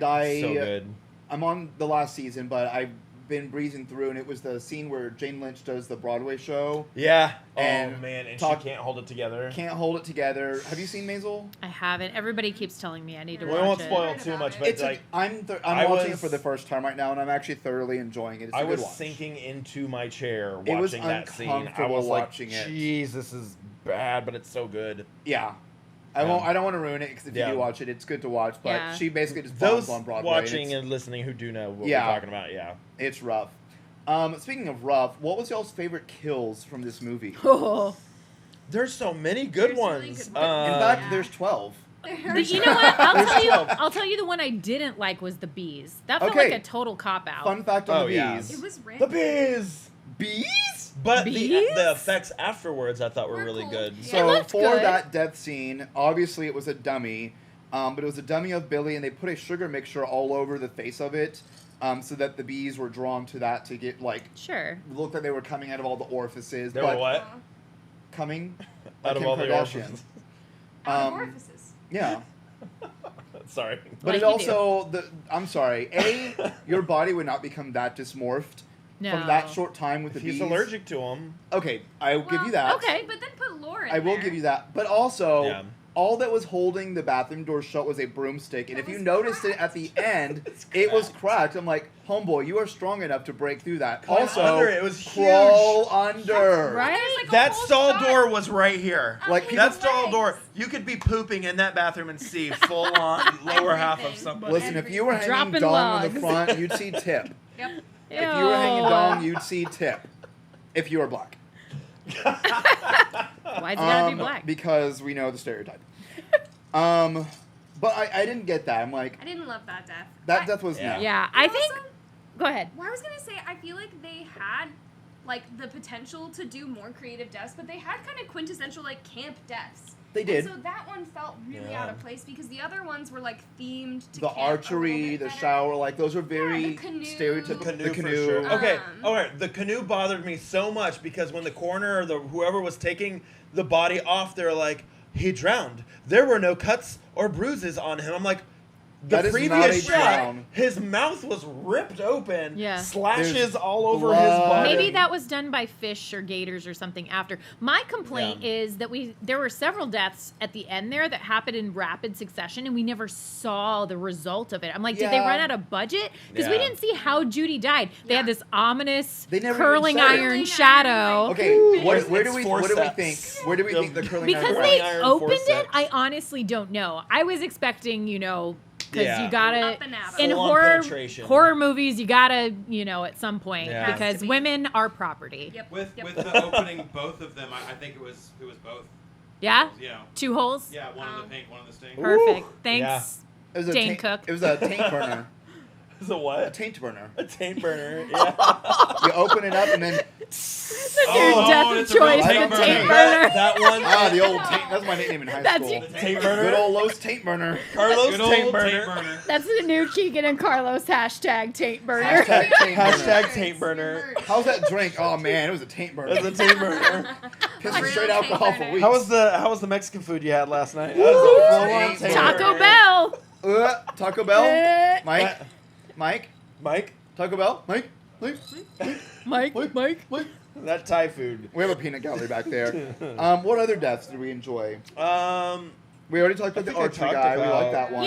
So good. I'm on the last season, but I've been breezing through, and it was the scene where Jane Lynch does the Broadway show. Yeah. And oh man, and talk- she can't hold it together. Can't hold it together. Have you seen Maisel? I haven't. Everybody keeps telling me I need to We watch won't it. spoil Heard too about much, it. but It's like I'm I watching it was- for the first time right now, and I'm actually thoroughly enjoying it. It's a I good was watch. sinking into my chair It was watching that scene. I uncomfortable was like, watching it. "Jeez, this is bad, but it's so good." Yeah. I Yeah. won't. I don't want to ruin it because if Yeah. you do watch it, it's good to watch. But Yeah. she basically just bombs Those on Broadway. watching and and listening who do know what Yeah. we're talking about, yeah. it's rough. Speaking of rough, what was y'all's favorite kills from this movie? Oh. There's so many good There's really ones. good ones. In fact, Yeah. there's 12. But you know what? I'll There's tell you. 12. I'll tell you the one I didn't like was the bees. That felt Okay. like a total cop out. Fun fact on Oh, the yeah. bees. It was The random. bees. Bees? But Bees? the effects afterwards I thought were Were really cool. good. Yeah. So It looked for good. that death scene, obviously it was a dummy, but it was a dummy of Billy, and they put a sugar mixture all over the face of it, so that the bees were drawn to that to get like Sure. looked like they were coming out of all the orifices. They but were what? Coming Out of Kim all the Kardashian. orifices. Out of Um, orifices. Yeah. Sorry. But Like it you do. also, I'm sorry, your body would not become that dysmorphed No. from that short time with If the he's bees. allergic to them. Okay, I'll give you that. okay. But then put Laura in I will there. give you that. But also, Yeah. all that was holding the bathroom door shut was a broomstick. And That if you was noticed it at the end, it was cracked. I'm like, homeboy, you are strong enough to break through that. Climb Also, under it. It was crawl under. Right? There's, like, a That whole stall shot door was right here. of Like, his people- That stall legs. door, you could be pooping in that bathroom and see full on lower half of Everything. somebody. Listen, if you were hanging Dropping dong in the logs. front, you'd see tip. Yep. If you were hanging dong, you'd see tip. If you were black. Why's it gotta be black? Because we know the stereotype. But I didn't get that. I'm like, I didn't love that death. that death was Yeah. no. Yeah, I Also- think. Go ahead. Well, I was gonna say, I feel like they had like the potential to do more creative deaths, but they had kind of quintessential like camp deaths. They did. And so that one felt really Yeah. out of place because the other ones were like themed to The camp a little archery, bit the better. shower, like those are very the canoe. stereotypical. The canoe, for sure. Um, Okay, all right. The canoe bothered me so much because when the coroner or whoever was taking the body off, they're like, he drowned. There were no cuts or bruises on him. I'm like, the That is not previous a shot, drown. his mouth was ripped open. Yeah. Slashes There's all over blood. his body. Maybe that was done by fish or gators or something after. My complaint Yeah. is that there were several deaths at the end there that happened in rapid succession and we never saw the result of it. I'm like, did they Yeah. run out of budget? Because we Yeah. didn't see how Judy died. They had Yeah. this ominous They never curling even said it. iron Curling shadow. iron, Okay, where do It's we forceps. think? Where do we think the curling Because iron they iron opened it, forceps. I honestly don't know. I was expecting, because Yeah. you gotta Up and at 'em. in Full-on horror penetration. movies, you gotta at some point Yeah. Has because to be. women are property. Yep. With yep. the opening, both of them, I think it was both. Yeah, You know, 2 holes. yeah, one of the pink, one of the sting. Perfect. Ooh. Thanks. It was a Dane taint, Cook. It was a taint burner. It's a A what? taint burner. A taint burner. Yeah. You open it up and then That's your death of it's a real choice, taint the burner. taint burner. That one. the old taint. That's my nickname in high That's school. your- Taint burner. Good old Los taint burner. Carlos Good old taint taint burner. burner. That's the new Keegan and Carlos hashtag taint burner. Hashtag taint burner. Hashtag taint burner. How's that drink? Oh man, it was a taint burner. That's a taint burner. Pissing Real straight taint alcohol for burner. weeks. How was the Mexican food you had last night? That was a full-on Taint taint Taco burner. Bell. Taco Bell? Eh. Mike? Mike, Taco Bell? Mike? Mike. that Thai food. We have a peanut gallery back there. What other deaths did we enjoy? We already talked about the think I archery talked guy. We about- like that one.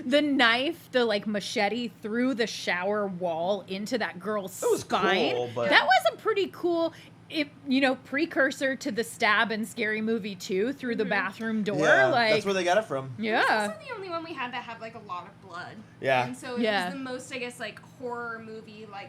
The knife, the machete through the shower wall into that girl's That was spine. cool, but- That was a pretty cool, precursor to the stab in Scary Movie 2 through the bathroom door. Yeah, Like, that's where they got it from. This yeah. wasn't the only one we had that had like a lot of blood. Yeah. And so it Yeah. was the most, I guess, like horror movie, like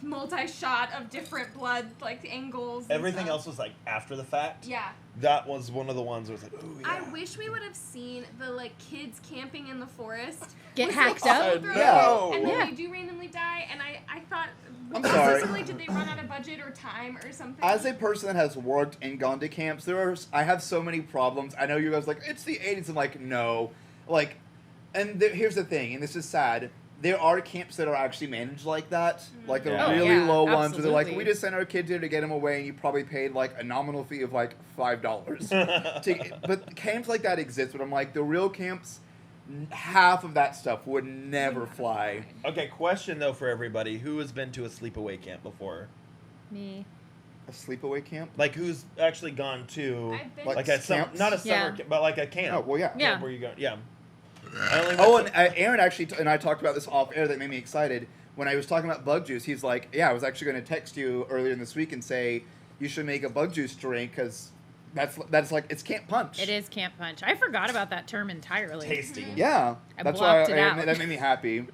multi-shot of different blood like angles. And Everything stuff. else was like after the fact. Yeah. That was one of the ones where it was like, ooh, yeah. I wish we would have seen the like kids camping in the forest Get with, hacked like, up? children, No. and then Yeah. they do randomly die. And I thought, I'm sorry. specifically, did they run out of budget or time or something? As a person that has worked and gone to camps, I have so many problems. I know you guys are like, it's the 80s. I'm like, no. Like, and here's the thing, and this is sad. There are camps that are actually managed like that. Like the Yeah. really Oh, yeah, low ones where they're like, absolutely. we just sent our kids here to get them away, and you probably paid like a nominal fee of like $5. But camps like that exist, but I'm like, the real camps, half of that stuff would never fly. Okay, question though for everybody: who has been to a sleepaway camp before? Me. A sleepaway camp? Like, who's actually gone to I've been like to a summer, camps? not a summer, Yeah. camp, but like a camp? Oh, well, yeah. Yeah. Where you go? Yeah. I only Oh, went and Aaron actually, and I talked about this off air that made me excited. When I was talking about bug juice, he's like, yeah, I was actually going to text you earlier in this week and say you should make a bug juice drink because that's like, it's Camp Punch. It is Camp Punch. I forgot about that term entirely. tasty. Yeah. I That's why blocked it out. that made me happy.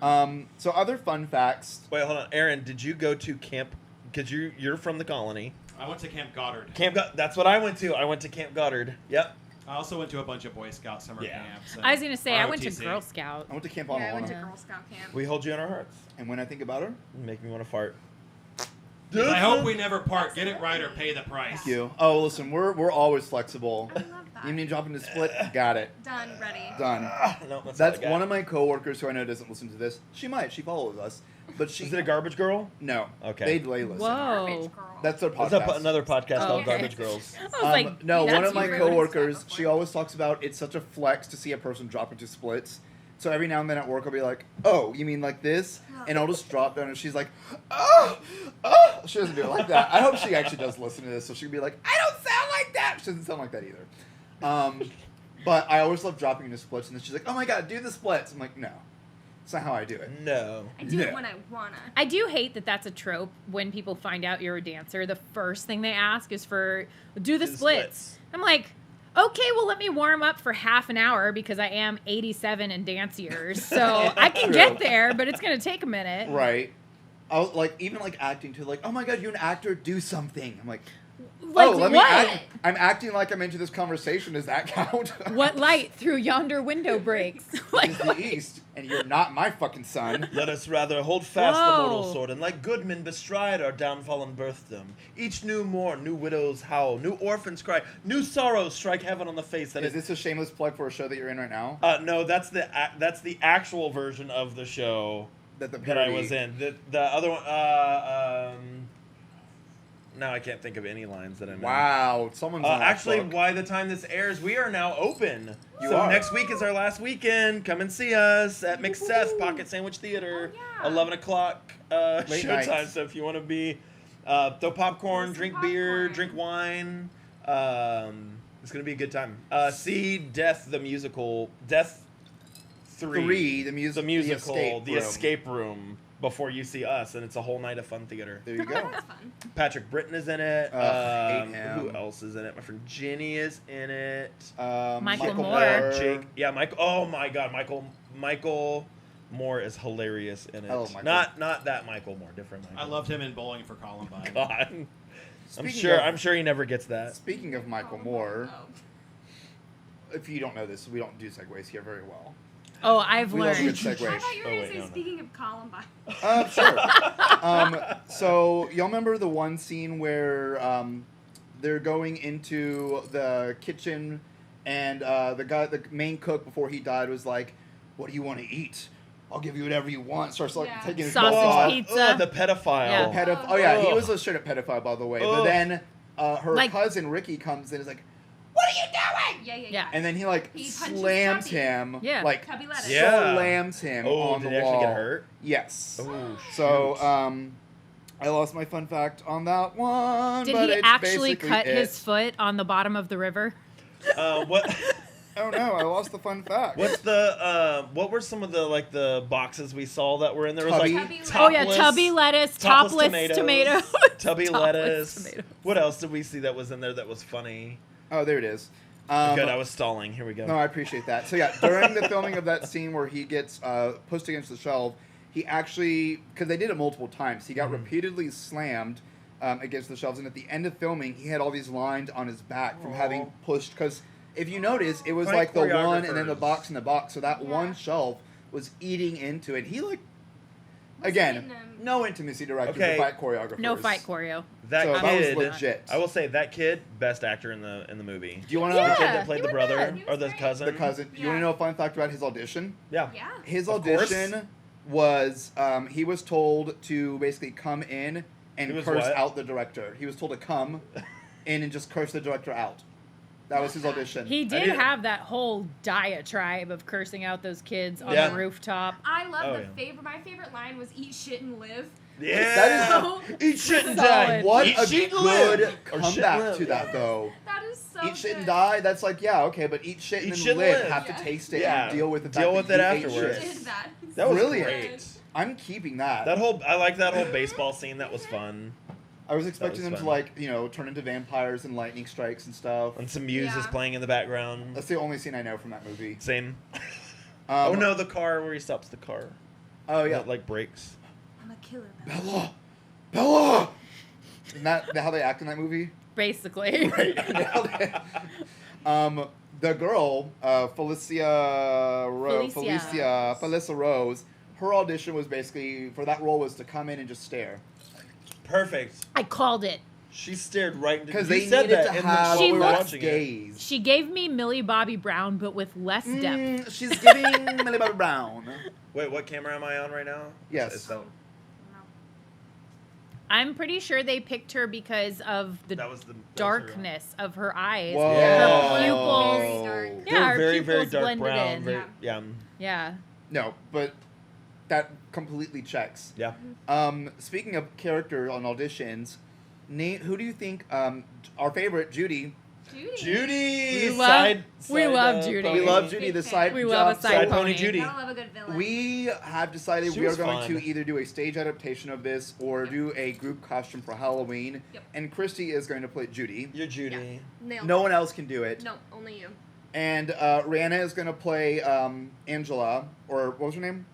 So other fun facts. Wait, hold on, Aaron. Did you go to camp? Because you're from the colony. I went to Camp Goddard. That's what I went to. I went to Camp Goddard. Yep. I also went to a bunch of Boy Scout summer Yeah. camps. I was going to say, I went to ROTC. Girl Scout. I went to Camp Yeah, I went to Onawana. Girl Scout camp. We hold you in our hearts. And when I think about her, You make me want to fart. I hope we never part. Get it right or pay the price. Thank you. Oh, listen, we're always flexible. I love that. You need to drop into split? Got it. Done. Ready. Done. No, That's all I got. one of my coworkers who I know doesn't listen to this. She might. She follows us, but she. Is it a Garbage Girl? No. Okay. They listen. Whoa. Girl. That's their There's podcast. another podcast called okay. Garbage Girls. I was like, No, one that's of my weird. coworkers, she always talks about it's such a flex to see a person drop into splits. So every now and then at work, I'll be like, "Oh, you mean like this?" And I'll just drop down, and she's like, "Oh, oh." She doesn't do it like that. I hope she actually does listen to this, so she can be like, "I don't sound like that." She doesn't sound like that either. But I always love dropping into splits, and then she's like, "Oh my god, do the splits." I'm like, "No, it's not how I do it." No. I do it when I wanna. I do hate that that's a trope when people find out you're a dancer. The first thing they ask is for, do the splits. I'm like, okay, well, let me warm up for half an hour because I am 87 in dance years. So I can True. get there, but it's going to take a minute. Right. I was like, even like acting too, like, "Oh my god, you're an actor, do something." I'm like, Like, "Oh, let me what? act. I'm acting like I'm into this conversation. Does that count?" What light through yonder window breaks? Like, Is the east, and you're not my fucking son. Let us rather hold fast the Whoa. mortal sword, and like good men bestride our downfall and birthdom. Each new morn, new widows howl, new orphans cry, new sorrows strike heaven on the face. That Is this a shameless plug for a show that you're in right now? No, that's the actual version of the show That the that I parody- was in. The other one, now I can't think of any lines that I'm in. Wow, someone's on that Actually, book. by the time this airs, we are now open. You so are. next week is our last weekend. Come and see us at McSeth Pocket Sandwich Theater, Oh, yeah. 11 o'clock Late showtime. nights. So if you want to be, throw popcorn, Some drink beer, popcorn. drink wine. It's gonna be a good time. See Death the musical, Death 3, the the musical, the escape room. Before you see us, and it's a whole night of fun theater. There you go. That's fun. Patrick Britton is in it. Hate him. Who else is in it? My friend Ginny is in it. Michael Moore. Jake. Yeah, Michael. Oh my God, Michael Moore is hilarious in it. Hello, Michael. Not that Michael Moore, different I Michael. loved him in Bowling for Columbine. God. Speaking I'm sure he never gets that. Speaking of Michael Moore, Oh. if you don't know this, we don't do segues here very well. oh, I've We love a good learned. segue. I thought you were Oh, going wait, to say, no, no. speaking of Columbine. Sure. So y'all remember the one scene where they're going into the kitchen, and the main cook, before he died, was like, "What do you want to eat? I'll give you whatever you want." Starts like Yeah. taking his Sausage clothes off. pizza. The pedophile. Yeah. Oh yeah, he Ugh. was a straight up pedophile, by the way. But Ugh. then her Like- cousin Ricky comes in and is like, "What are you doing?" Yeah. Yeah. And then he like He punches slams Tubby. him, Yeah. like Tubby lettuce. Yeah. slams him Oh, on did the he wall. actually get hurt? Yes. Oh, So shoot. I lost my fun fact on that one. Did but he it's actually basically cut it. his foot on the bottom of the river? What? Oh no, I lost the fun fact. What's the what were some of the boxes we saw that were in there? It was Tubby. like Tubby lettuce. Oh yeah, topless- tubby lettuce, topless tomatoes. tubby Topless lettuce. tomatoes. What else did we see that was in there that was funny? Oh, there it is. Good, I was stalling. Here we go. No, I appreciate that. So yeah, during the filming of that scene where he gets pushed against the shelf, he actually, because they did it multiple times, he got Mm-hmm. repeatedly slammed against the shelves, and at the end of filming, he had all these lines on his back from having pushed. Because if you notice, it was Fight like the one and then the choreographers. box and the box. So that Yeah. one shelf was eating into it. He like, What's again, eating him? no intimacy directors Okay. or fight choreographers. No fight choreo. That So kid, that was legit. I will say that kid, best actor in the movie. Do you want to The know kid Yeah, that played he the was brother good. He or was the great. cousin. the cousin? You want to Yeah. know a fun fact about his audition? Yeah. Yeah. His Of course. audition was he was told to basically come in He and was curse what? out the director. He was told to come in and just curse the director out. That was his audition. He did didn't- have that whole diatribe of cursing out those kids on Yeah. the rooftop. I love Oh, the yeah. My favorite line was "Eat shit and live." Yeah. That Eat shit and Solid. die. what Eat a shit and good live. Or shit comeback live. to that though. That is so Eat shit and good. die. That's like yeah okay, but eat shit and Eat then shit and live. live. Have Yeah. to taste it Yeah. and deal with the Deal fact with that it you ate afterwards. shit. Did that. That was Brilliant. great. I'm keeping that. I like that whole baseball scene. That was fun. I was expecting was them to fun. turn into vampires and lightning strikes and stuff. And some music is Yeah. playing in the background. That's the only scene I know from that movie. Same. Oh Um, no, the car where he stops the car. Oh yeah. That, like breaks. I'm a killer. Bella! Bella! Isn't that how they act in that movie? Basically. The girl, Felissa Rose, her audition was basically, for that role, was to come in and just stare. Perfect. I called it. She stared right into. Because You they said needed that to in have the, She we were looks- watching it. gaze. She gave me Millie Bobby Brown, but with less depth. She's giving Millie Bobby Brown. Wait, what camera am I on right now? Yes. It's that- I'm pretty sure they picked her because of the that was the darkness of her eyes. Whoa. Her Very pupils. dark. Yeah, They're her very, pupils very dark blended brown. in. Very, yeah. Yeah. No, but that completely checks. Yeah. Speaking of character on auditions, Nate, who do you think our favorite Judy? Judy. We love Judy. pony. We love Judy, the side. We love a side pony. Judy. Gotta love a good villain. We have decided She we are was going fun. to either do a stage adaptation of this or do a group costume for Halloween. Yep. And Christy is going to play Judy. You're Judy. Nailed No it. one else can do it. No, only you. And Rihanna is going to play Angela, or what was her name?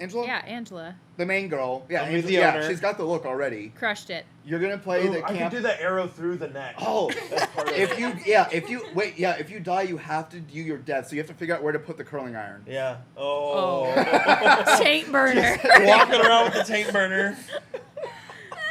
Angela? Yeah, Angela. The main girl. Yeah, Only the yeah, owner. she's got the look already. Crushed it. You're going to play Ooh, the I can camp. do the arrow through the neck. Oh, That's part of if it. if you die, you have to do your death. So you have to figure out where to put the curling iron. Yeah. Oh. Taint burner. Walking around with the taint burner.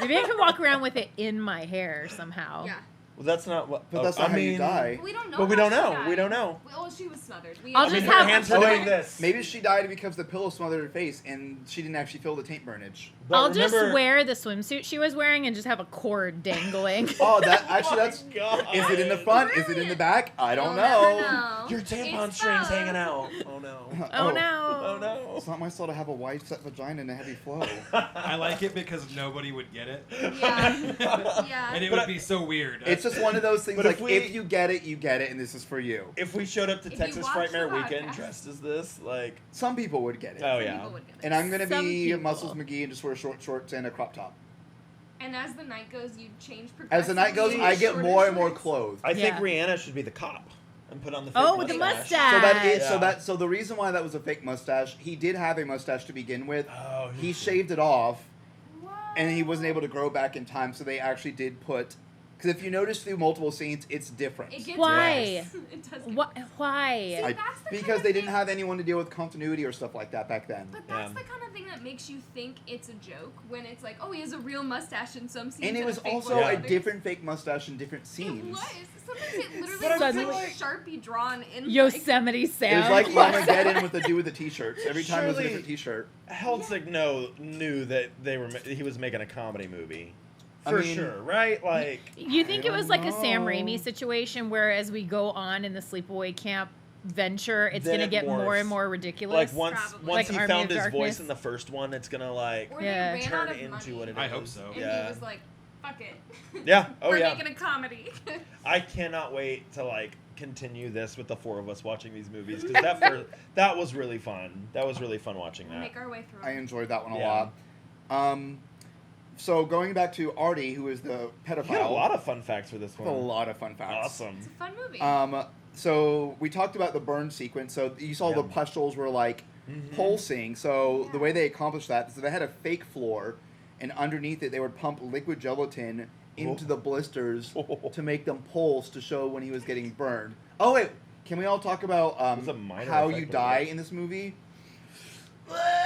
Maybe I can walk around with it in my hair somehow. Yeah. Well, that's not what. But that's not how you die. But we don't know. But we how don't she know. died. We don't know. Well, she was smothered. I'll I just mean, have- her hands were doing this. Maybe she died because the pillow smothered her face and she didn't actually feel the taint burnage. But I'll just remember- wear the swimsuit she was wearing and just have a cord dangling. Oh, that actually that's. God. Is it in the front? Is it in the back? I don't You'll never know. know. Your tampon It's strings fun. hanging out. Oh no. Oh no. Oh no. It's not my style to have a wide set vagina and a heavy flow. I like it because nobody would get it. Yeah. Yeah. And it But would be so weird. It's just one of those things But like if we- if you get it, you get it, and this is for you. If we showed up to If you Texas watch Frightmare the Weekend podcast. dressed as this, like, Some people would get it. oh Some yeah. people would get it. And I'm gonna Some be people. Muscles McGee and just wear short shorts and a crop top. And as the night goes, you change As the night goes, progressively I get shorter more and more shorts. clothes. I think Yeah. Rihanna should be the cop and put on the fake Oh, with the mustache. So that is Yeah. so the reason why that was a fake mustache, he did have a mustache to begin with. Oh, He shaved it off, What? and he wasn't able to grow back in time. So they actually did put, because if you notice through multiple scenes, it's different. It gets Why? worse. It does get What? Why? See, I- that's the because kind of they didn't thing- have anyone to deal with continuity or stuff like that back then. But that's Yeah. the kind of thing that makes you think it's a joke when it's like, oh, he has a real mustache in some scenes. And it a was fake also one Yeah. in a others. different fake mustache in different It scenes. was. Sometimes it literally But looks I'm like like- Sharpie drawn in. Yosemite It Sam. was like Armageddon with the dude with the t-shirts. Every time it was a Surely- different t-shirt. Helzig knew that he was making a comedy movie. I For mean- sure, right? Like, You think I it was don't like a Sam know. Raimi situation where as we go on in the Sleepaway Camp venture, it's Then going to it get more morphs. and more ridiculous? like once Probably. once Like he Army found of his Darkness. voice in the first one, it's gonna like Or Yeah. they ran turn out of into money, what it is. I hope so. And Yeah. he was like, fuck it. Yeah. Oh We're yeah. making a comedy. I cannot wait to like continue this with the four of us watching these movies because that was really fun. That was really fun watching We'll that. make our way through I it. enjoyed that one a Yeah. lot. So going back to Artie, who is the pedophile. You had a lot of fun facts for this a one. lot of fun facts. Awesome. It's a fun movie. So we talked about the burn sequence. So you saw the Yeah. pustules were like pulsing. So the way they accomplished that is they had a fake floor, and underneath it they would pump liquid gelatin into the blisters to make them pulse to show when he was getting burned. Oh wait, can we all talk about It's a minor how effect, you but die yes. in this movie?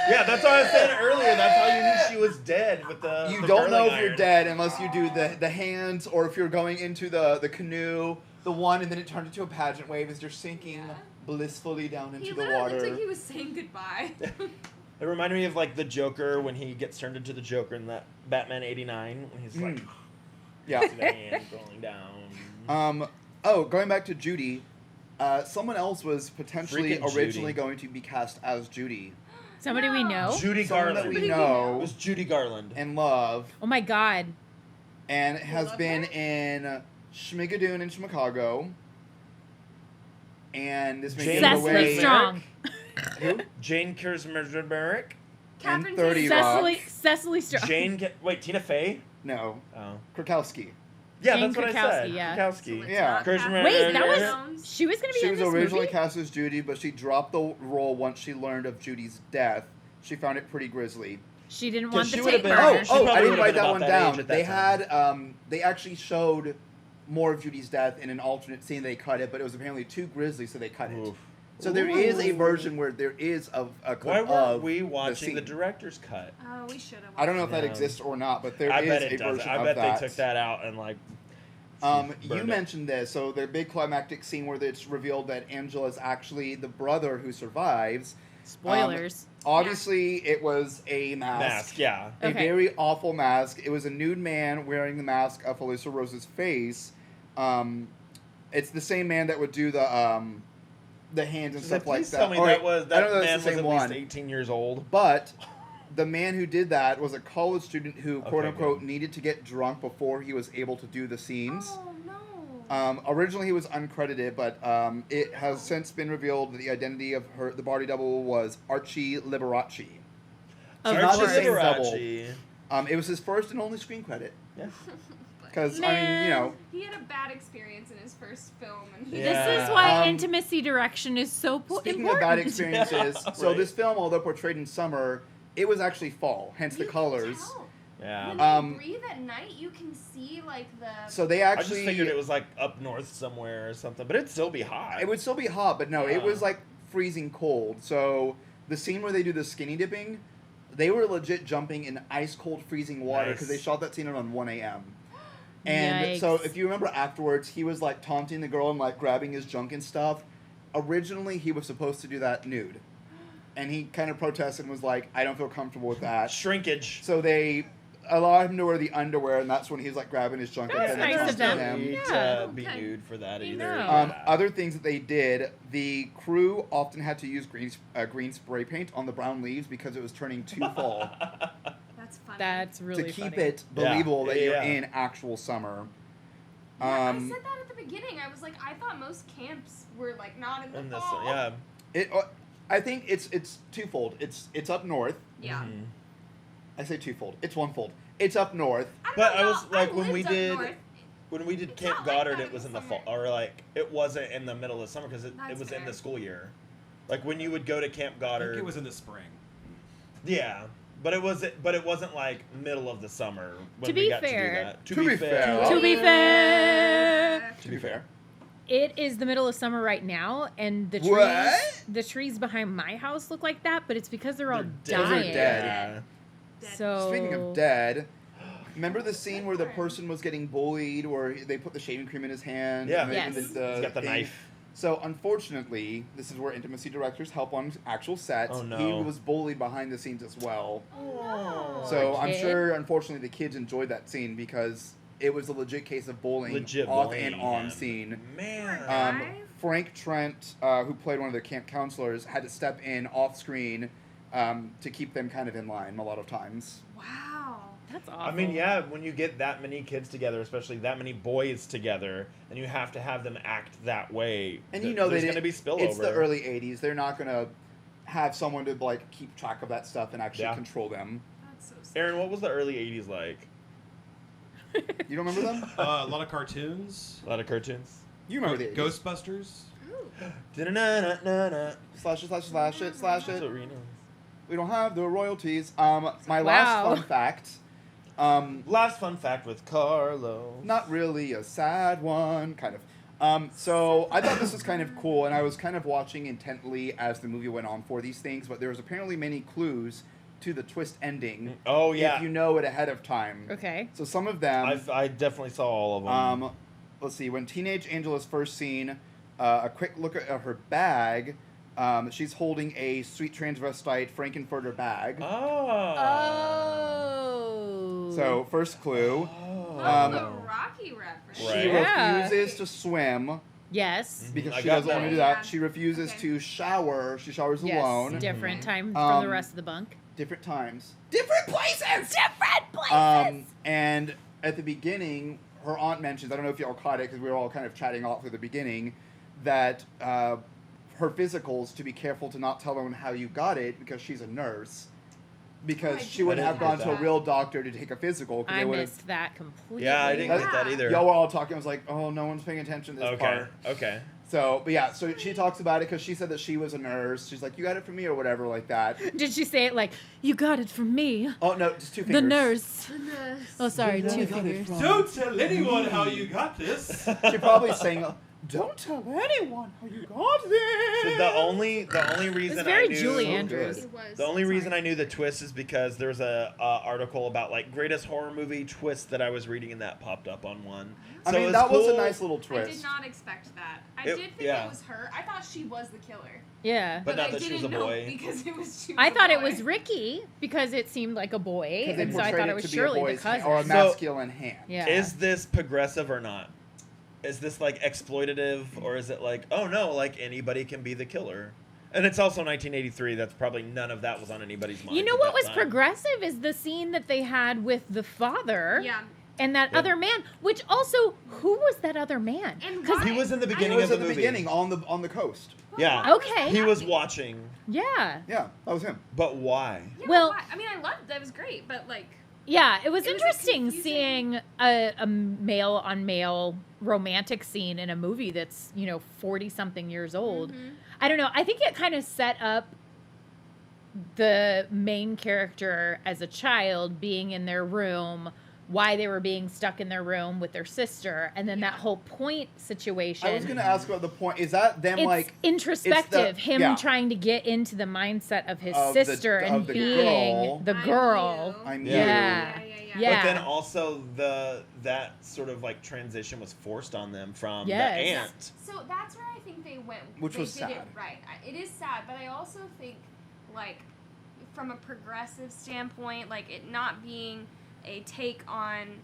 Yeah, that's what I was saying earlier. That's how you knew she was dead with the. You the don't know curling if you're iron. dead unless you do the hands, or if you're going into the canoe, the one, and then it turned into a pageant wave as you're sinking Yeah. blissfully down he into the literally water. looked like he was saying goodbye. It reminded me of like the Joker when he gets turned into the Joker in that Batman '89 when he's like, Yeah. see the hand rolling down. Going back to Judy, someone else was potentially Freaking originally Judy. going to be cast as Judy Somebody we know? Judy Someone that Garland. we It know was Judy Garland. and love, Oh my god. and has love been her? in Schmigadoon in Chicago, and this may Jane give it Cecily away. Strong. Who? Jane Kurzmerek. Catherine 30 Tate. Rock. Cecily Strong. Jane. Wait, Tina Fey. No, Oh. Krakowski. Yeah, Jane that's what I Krakowski, said. yeah. Krakowski. Yeah. Kurzmerek. Wait, that was Jones. she was going to be She in was this originally movie? cast as Judy, but she dropped the role once she learned of Judy's death. She found it pretty grisly. She didn't 'Cause want she the would've tape been- burner. She I probably didn't would've write been that about one that down. age at They that had they actually showed more of Judy's death in an alternate scene. They cut it, but it was apparently too grisly, so they cut it. Oof. So there is a version where there is a Why clip weren't of we the watching the scene. director's cut? Oh, we should have. I don't know if that Yeah. exists or not, but there I is bet a it does. version I of bet that. they took that out and like. You burned it. mentioned this, so the big climactic scene where it's revealed that Angela is actually the brother who survives. Spoilers. Obviously, it was a Mask, yeah. A Okay. very awful mask. It was a nude man wearing the mask of Alyssa Rose's face. It's the same man that would do the hands and stuff like Please that. tell me Or, that was I that don't know if man it's was the at same least one. 18 years old. But the man who did that was a college student who, Okay, quote unquote, good. needed to get drunk before he was able to do the scenes. Oh no. Originally, he was uncredited, but it has since been revealed that the identity of the body double was Archie Liberace. Of not the course. same double. Liberace. It was his first and only screen credit. Yeah. Because, I mean, you know, He had a bad experience in his first film, and he Yeah. This is why Um, intimacy direction is so speaking important. of bad experiences, so Right. this film, although portrayed in summer, it was actually fall, hence the You can colors. tell. Yeah. When they breathe at night, you can see like the. So they I just actually, figured it was like up north somewhere or something, but it'd still be hot. it would still be hot, but no, it Yeah. was like freezing cold. So the scene where they do the skinny dipping, they were legit jumping in ice cold freezing water because Nice. they shot that scene around 1 a.m. And so Yikes. if you remember afterwards, he was like taunting the girl and like grabbing his junk and stuff. Originally, he was supposed to do that nude. And he kind of protested and was like, I don't feel comfortable with that. Shrinkage. So they allowed him to wear the underwear, and that's when he's like grabbing his junk. That's and nice taunting of them. him. Need Yeah. to be Okay. nude for that You either. know. Yeah. Other things that they did, the crew often had to use green spray paint on the brown leaves because it was turning too fall That's funny. That's really to keep funny. it believable that you're Yeah. in actual summer. Yeah, I said that at the beginning. I was like, I thought most camps were like not in the And this, fall. yeah. I think it's twofold. It's up north. Yeah. Mhm. I say twofold. It's onefold. It's up north. I don't But know, I was like, when lived we up did north. when we did It's Camp not like Goddard, that it in was the in the summer. fall, or like it wasn't in the middle of summer because it That's was in fair. the school year. Like when you would go to Camp I Goddard, think it was in the spring. yeah, but it wasn't like middle of the summer when To we be got fair- to do that. To be fair. To be fair, To be fair. it is the middle of summer right now, and the What? trees behind my house look like that, but it's because they're all They're Those are dying. dead. So Speaking of dead, remember the scene where the person was getting bullied, where they put the shaving cream in his hand? Yeah. And Yes. He's got the thing? knife. So unfortunately, this is where intimacy directors help on actual sets. Oh, no. He was bullied behind the scenes as well. Oh, So I'm kid. sure, unfortunately, the kids enjoyed that scene because it was a legit case of bullying, Legit off bullying and on him. scene. Man. Um, Nice. Frank Trent, who played one of the camp counselors, had to step in off screen to keep them kind of in line a lot of times. Wow. That's awful. I mean, yeah, when you get that many kids together, especially that many boys together, and you have to have them act that way, And you know there's that going to be spillover. it's the early 80s. They're not going to have someone to like keep track of that stuff and actually Yeah. control them. That's so sad. Aaron, what was the early 80s like? You don't remember them? A lot of cartoons. A lot of cartoons? You remember the 80s. Ghostbusters. Ooh. Da-na-na-na-na. Slash it, slash it, slash it, slash That's it. what we know. We don't have the royalties. My Wow. last fun fact. Last fun fact with Carlos. Not really a sad one, kind of. So I thought this was kind of cool, and I was kind of watching intently as the movie went on for these things, but there was apparently many clues to the twist ending. Oh, yeah. If you know it ahead of time. Okay. So some of them. I definitely saw all of them. Let's see. When teenage Angela's first seen, a quick look at her bag. She's holding a sweet transvestite Frankenfurter bag. Oh. So first clue. Oh, Um, the Rocky reference. Right. She Yeah. refuses to swim Yes. because I she got doesn't want to that. do that. Yeah. She refuses Okay. to shower. She showers Yes. alone. Different time from Um, the rest of the bunk. Different times. Different places! Different places. And at the beginning, her aunt mentions, I don't know if y'all caught it because we were all kind of chatting all through the beginning, that her physicals, to be careful to not tell anyone how you got it because she's a nurse. Because I she wouldn't I have didn't gone get to a that. real doctor to take a physical. 'Cause I they would've- missed that completely. Yeah, I didn't get that Yeah. either. Y'all were all talking. I was like, oh, no one's paying attention to this Okay. part. Okay. So, but yeah, so she talks about it because she said that she was a nurse. She's like, you got it from me or whatever like that. Did she say it like, you got it from me? Oh, no, just two fingers. The nurse. Oh, sorry, Yeah, I two got it fingers. from- Don't tell anyone how you got this. She probably sang, Don't tell anyone how you got this. So the only reason It's very I knew Julie So Andrews. good. It was. the only Sorry. reason I knew the twist is because there was a article about like greatest horror movie twist that I was reading and that popped up on one. I So mean, it that was a cool, nice little I twist. did not expect that. I It- did think yeah. it was her. I thought she was the killer. Yeah. But not I that she was didn't a know boy. because it was. I thought it was Ricky because it seemed like a boy, Because they and so I portrayed thought it it was to be Shirley, a the boy's cousin. or a So- masculine hand. Yeah. Is this progressive or not? Is this like exploitative or is it like, oh no, like anybody can be the killer? And it's also 1983. That's probably none of that was on anybody's mind. You know at what that was time. progressive is the scene that they had with the father Yeah. and that Yeah. other man. Which also, who was that other man? And 'Cause- why? He was in the He beginning was of at the the movie. beginning on the coast. Yeah. Okay. He was watching, Yeah. Yeah, that was him. but why? Yeah, Well- why? I mean, I loved that. It was great, but like. Yeah, it was It was a interesting confusing- seeing a male on male romantic scene in a movie that's, 40 something years old. Mhm. I don't know. I think it kind of set up the main character as a child being in their room, why they were being stuck in their room with their sister, and then that whole point situation. I was going to ask about the point. Is that them It's like introspective, him yeah. trying to get into the mindset of his Of the- sister of and the being girl. the girl. I knew. Yeah. Yeah. But then also that sort of like transition was forced on them from Yes. the aunt. So that's where I think they went. Which they was did it sad. right. It is sad, but I also think, like, from a progressive standpoint, like it not being a take on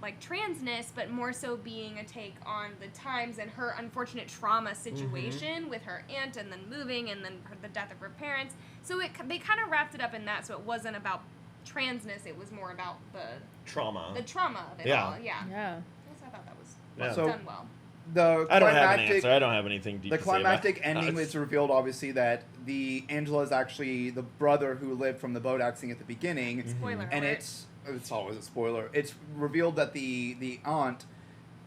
like transness, but more so being a take on the times and her unfortunate trauma situation with her aunt and then moving and then the death of her parents. So they kind of wrapped it up in that. So it wasn't about transness; it was more about the Trauma. trauma of it Yeah. all. Yeah. Yeah. I thought that was Yeah. So- done well. The I don't have an climactic- answer. I don't have anything deep The to say about climactic it. ending It's- is revealed, obviously, that Angela is actually the brother who lived from the boat accident at the beginning. Spoiler And alert. it's always a spoiler. It's revealed that the aunt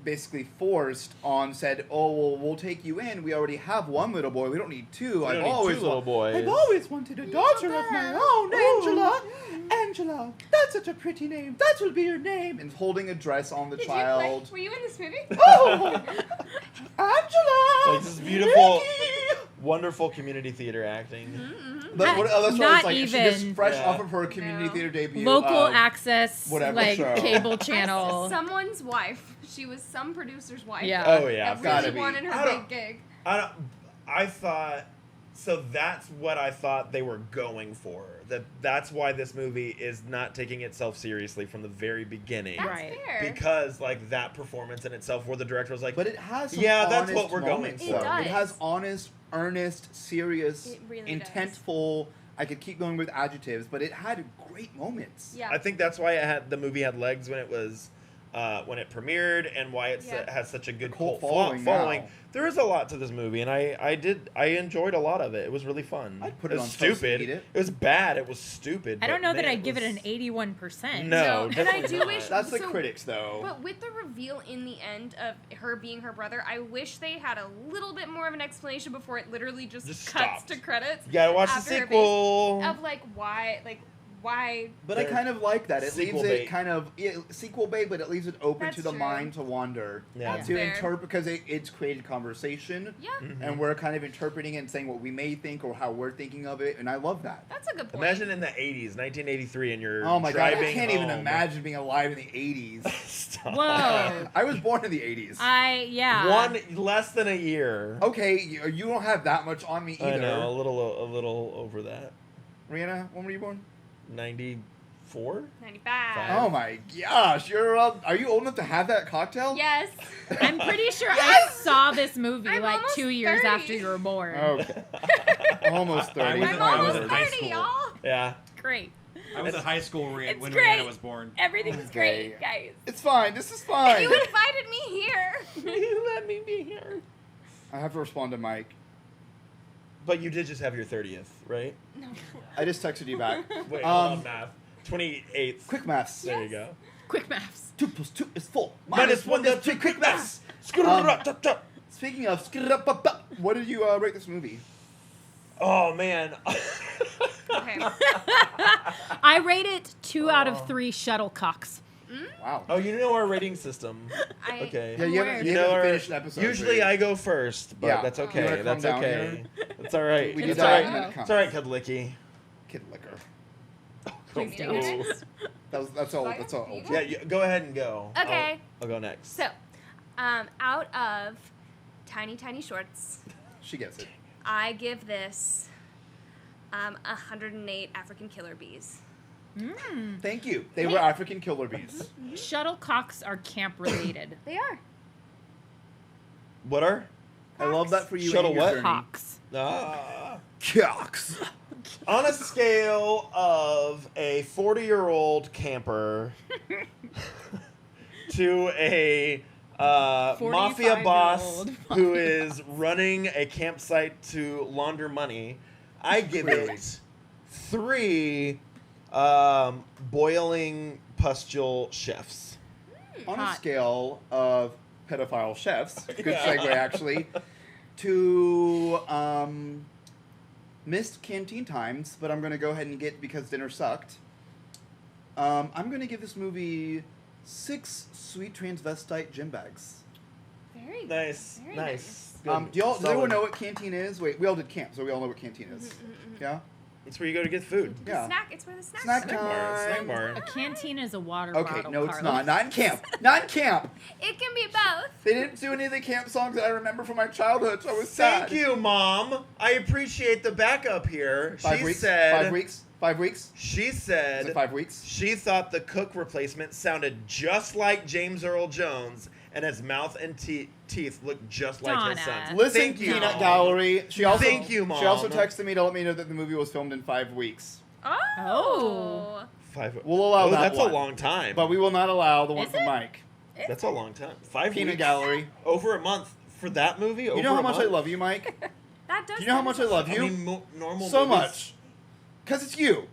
basically forced on said, "Oh, well, we'll take you in. We already have one little boy. We don't need two. don't need two little boys." I've always wanted a daughter of my own, Angela. Angela, that's such a pretty name. That will be your name." And holding a dress on the Did child. you were you in this movie? Oh, Angela. Like this beautiful, Ricky! wonderful community theater acting. But what, that's what Not it's like. She just even. fresh Yeah. off of her community No. theater debut. Local of- access, whatever like show. cable channel. Someone's wife. She was some producer's wife. Yeah. Oh yeah, That gotta really be. wanted I her don't- big gig. I thought so. That's what I thought they were going for. That's why this movie is not taking itself seriously from the very beginning. That's Right. fair. Because like that performance in itself, where the director was like, But it has some Yeah, that's honest what we're going moments, for. though. It does. It has honest, earnest, serious, It really does. intentful. I could keep going with adjectives, but it had great moments. Yeah. I think that's why the movie had legs when it was when it premiered, and why it Yeah. has such a good A cult cult following now. There is a lot to this movie, and I enjoyed a lot of it. It was really fun. I'd put it it was on toast and stupid. eat it. It was bad. It was stupid. I don't but know that man, I'd give it was- an 81%. No, and I definitely do not. wish That's the so- critics, though. But with the reveal in the end of her being her brother, I wish they had a little bit more of an explanation before it literally just Just cuts stopped. to credits. You gotta watch the after her sequel. Of like why. But I They're kind of like that. It leaves sequel it bait. kind of sequel bait, but it leaves it open That's to the true. mind to wander, Yeah. That's to fair. interpret because it's created conversation, Yeah, Mm-hmm. and we're kind of interpreting it and saying what we may think or how we're thinking of it, and I love that. that's a good point. Imagine in the 80s, 1983, and you're Oh my god, I driving can't even home. imagine being alive in the 80s. Stop. Whoa. I was born in the 80s. Yeah. One less than a year. Okay, you don't have that much on me either. I know, a little over that. Rihanna, when were you born? 94. 95. Oh my gosh, are you old enough to have that cocktail? Yes. I'm pretty sure I saw this movie I'm like almost 2 years 30. after you were born. Okay. Almost 30. was- I'm I almost in high 30, school. y'all. Yeah. Great. I was in high school It's when great. Rihanna was born. Everything's Okay. great, guys. It's fine. This is fine. You invited me here. You let me be here. I have to respond to Mike. But you did just have your 30th, right? No. I just texted you back. Wait, hold on, math. 28th. Quick maths. There you go. Quick maths. 2 plus 2 is 4. Minus one, is that's 3. 3. Quick maths. Speaking of, what did you rate this movie? Oh, man. Okay. I rate it 2 out of 3 shuttlecocks. Wow. Oh, you know our rating system. Okay. Yeah, you haven't, You you know haven't our, finished an episode. usually so I go first, but Yeah. that's You okay. wanna calm That's down okay. here? It's all right. We do It's that all when right. it comes. It's all right, Kudlicky. Kid liquor. Please Oh. don't. That's all. That's all. You Yeah, go ahead and go. Okay. I'll go next. So, out of Tiny Shorts, She gets it. I give this 108 African killer bees. Thank you. They were African killer bees. Shuttlecocks are camp related. They are. What are? I love that for you. Shuttle and your what? journey. Hawks. Cocks. On a scale of a 40-year-old camper to a mafia boss 45-year-old who is running a campsite to launder money, I give it 3 boiling pustule chefs. On a Hot. scale of pedophile chefs, good segue actually, to missed canteen times, but I'm going to go ahead and get because dinner sucked. I'm going to give this movie 6 sweet transvestite gym bags. Very Nice. Very Nice. Do does everyone know what canteen is? Wait, we all did camp, so we all know what canteen is. Yeah? It's where you go to get food. Yeah. It's where the snacks Snack are. time. Snack bar. A canteen is a water Okay, bottle. no, it's Carlos. not. Not in camp. Not in camp. It can be both. They didn't do any of the camp songs that I remember from my childhood, so I was sad. Thank you, Mom. I appreciate the backup here. 5 She weeks? said. 5 weeks? 5 weeks? She Is said. it 5 weeks? She thought the Cook replacement sounded just like James Earl Jones, and his mouth and teeth looked just like his Donna. son's. Listen, Thank you, Peanut Mom. Gallery. She also, Thank you, She also Mom. texted me to let me know that the movie was filmed in 5 weeks. Oh. 5. We'll allow that That's one. a long time. But we will not allow the one Is from it? Mike. That's a long time. 5 Peanut weeks. Gallery. Over a month for that movie. You Over know how a much I month? love you, Mike? That does. Do you know how much I love I you? mean, normal So movies- much. Because it's you.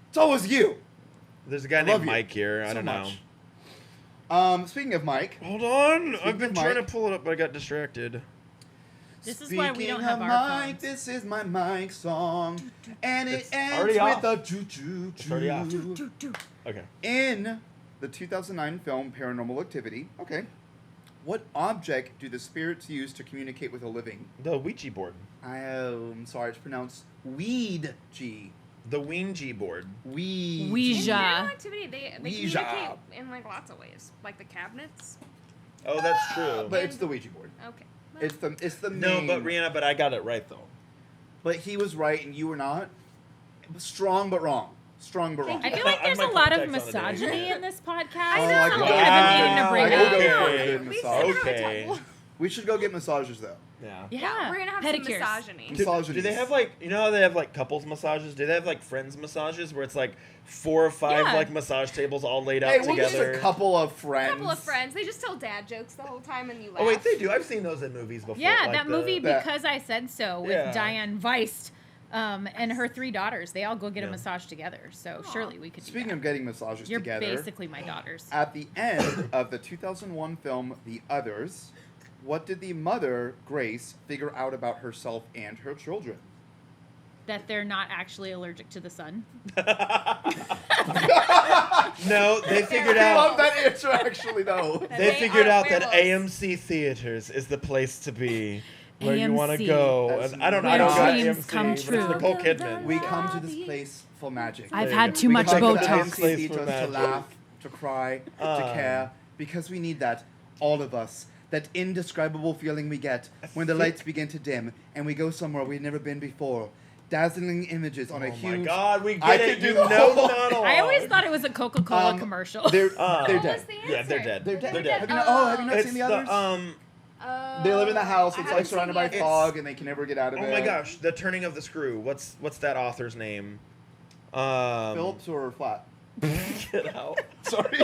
It's always you. There's a guy I love named you Mike here. I so don't know. much. Speaking of Mike. Hold on. Speaking I've been of trying to Mike. pull it up, but I got distracted. This is why we don't have Speaking our of Mike, phones. this is my Mike song. And it It's ends already with off. a choo-choo-choo. It's already off. Okay. In the 2009 film Paranormal Activity, okay, what object do the spirits use to communicate with a living? The Ouija board. I'm sorry, it's pronounced Weed-G. The Ouija board. Weed. In Ouija. Paranormal Activity, they Ouija. communicate in like lots of ways, like the cabinets. Oh, that's true. But it's the Ouija board. Okay. It's the No, main. but Rihanna, but I got it right though. But he was right and you were not. Strong but wrong. Strong but wrong. I feel like I have there's my a lot of contacts on today. misogyny in this podcast. I could Something go- I've been needing to bring I could go up. for a Okay. good We massage. said Okay. We should go get massages though. Yeah. Yeah, we're gonna have pedicures. some misogyny. Misogyny. Do they have like, you know how they have like couples massages? Do they have like friends massages where it's like 4 or 5 Yeah. like massage tables all laid out Hey, we're just together? a couple of friends. Couple of friends, they just tell dad jokes the whole time and you laugh. Oh wait, they do. I've seen those in movies before. Yeah, like that the- movie that- Because I Said So with Yeah. Diane Weist and her 3 daughters. They all go get a Yeah. massage together. So surely we could do Speaking that. of getting massages You're together, basically my daughters. at the end of the 2001 film The Others, what did the mother, Grace, figure out about herself and her children? That they're not actually allergic to the sun. No, they figured I love out. that answer actually though. They They figured are out that werewolves. AMC theaters is the place to be, where you want to AMC. go. That's And I don't know. where I don't got dreams AMC, come but it's true. Nicole Kidman. We come to this place for magic. I've There you had go. too We much come to the Botox. AMC Place for theaters to magic. laugh, to cry, to care, because we need that, all of us. That indescribable feeling we get when the lights begin to dim and we go somewhere we've never been before. Dazzling images on a Oh huge. my God, we I get it. could do You the know whole- the monologue. I always thought it was a Coca-Cola Um, commercial. They're What dead. was the Yeah, answer? they're dead. They're dead. They're dead. Have you not It's seen the others? They live in the house. I It's haven't like seen surrounded the by others. fog, and they can never get out of Oh it. my gosh, The Turning of the Screw. What's that author's name? Phillips or Flat? Get out. Sorry.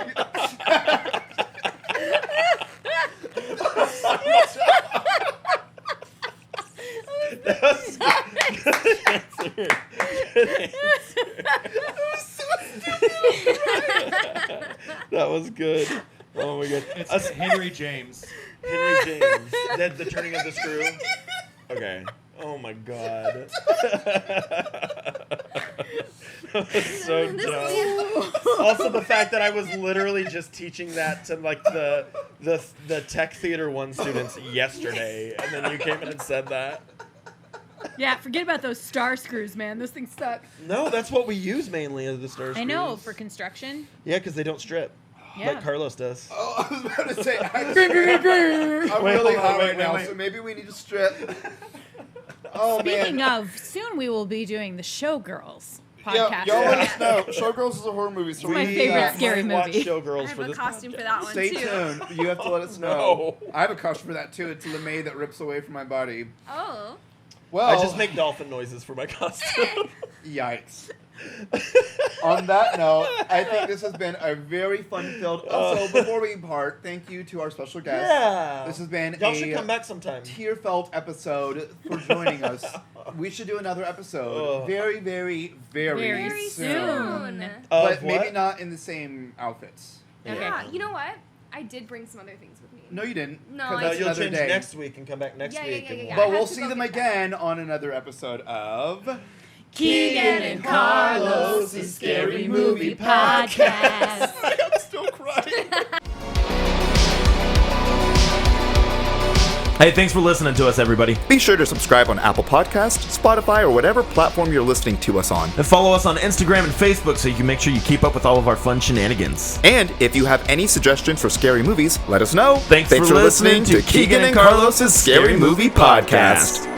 That was good answer. Good answer. That was good. Oh my god. It's Henry James. Henry James. The Turning of the Screw. Okay. Oh my god. So dumb. Also, the fact that I was literally just teaching that to like the Tech Theater 1 students yesterday, and then you came in and said that. Yeah, forget about those star screws, man. Those things suck. No, that's what we use mainly as the star screws. I know, for construction. Yeah, because they don't strip. Yeah. Like Carlos does. Oh, I was about to say, I'm really hot right now, so maybe we need to strip. Oh, Speaking man. of, soon we will be doing the Showgirls Yeah, podcast. y'all let us know. Showgirls is a horror movie. So my we favorite scary might watch movie. Showgirls I have for a this costume podcast. for that one Stay too. tuned. You have to let us know. I have a costume for that too. It's a LeMay that rips away from my body. Oh. Well, I just make dolphin noises for my costume. Yikes. On that note, I think this has been a very fun-filled. Also, before we part, thank you to our special guest. Yeah. This has been Y'all should come back sometime. tear-felt episode for joining us. We should do another episode very, very, very, Very Soon. But Of maybe what? not in the same outfits. Yeah. You know what? I did bring some other things with me. No, you didn't. No, 'cause I that's You'll another change day. next week and come back next Yeah, week. yeah, and yeah. But I we'll have to see go them get that. again on another episode of Keegan and Carlos' Scary Movie Podcast. I'm still crying. Hey, thanks for listening to us, everybody. Be sure to subscribe on Apple Podcasts, Spotify, or whatever platform you're listening to us on. And follow us on Instagram and Facebook so you can make sure you keep up with all of our fun shenanigans. And if you have any suggestions for scary movies, let us know. Thanks for listening to Keegan and Carlos' Scary Movie Podcast.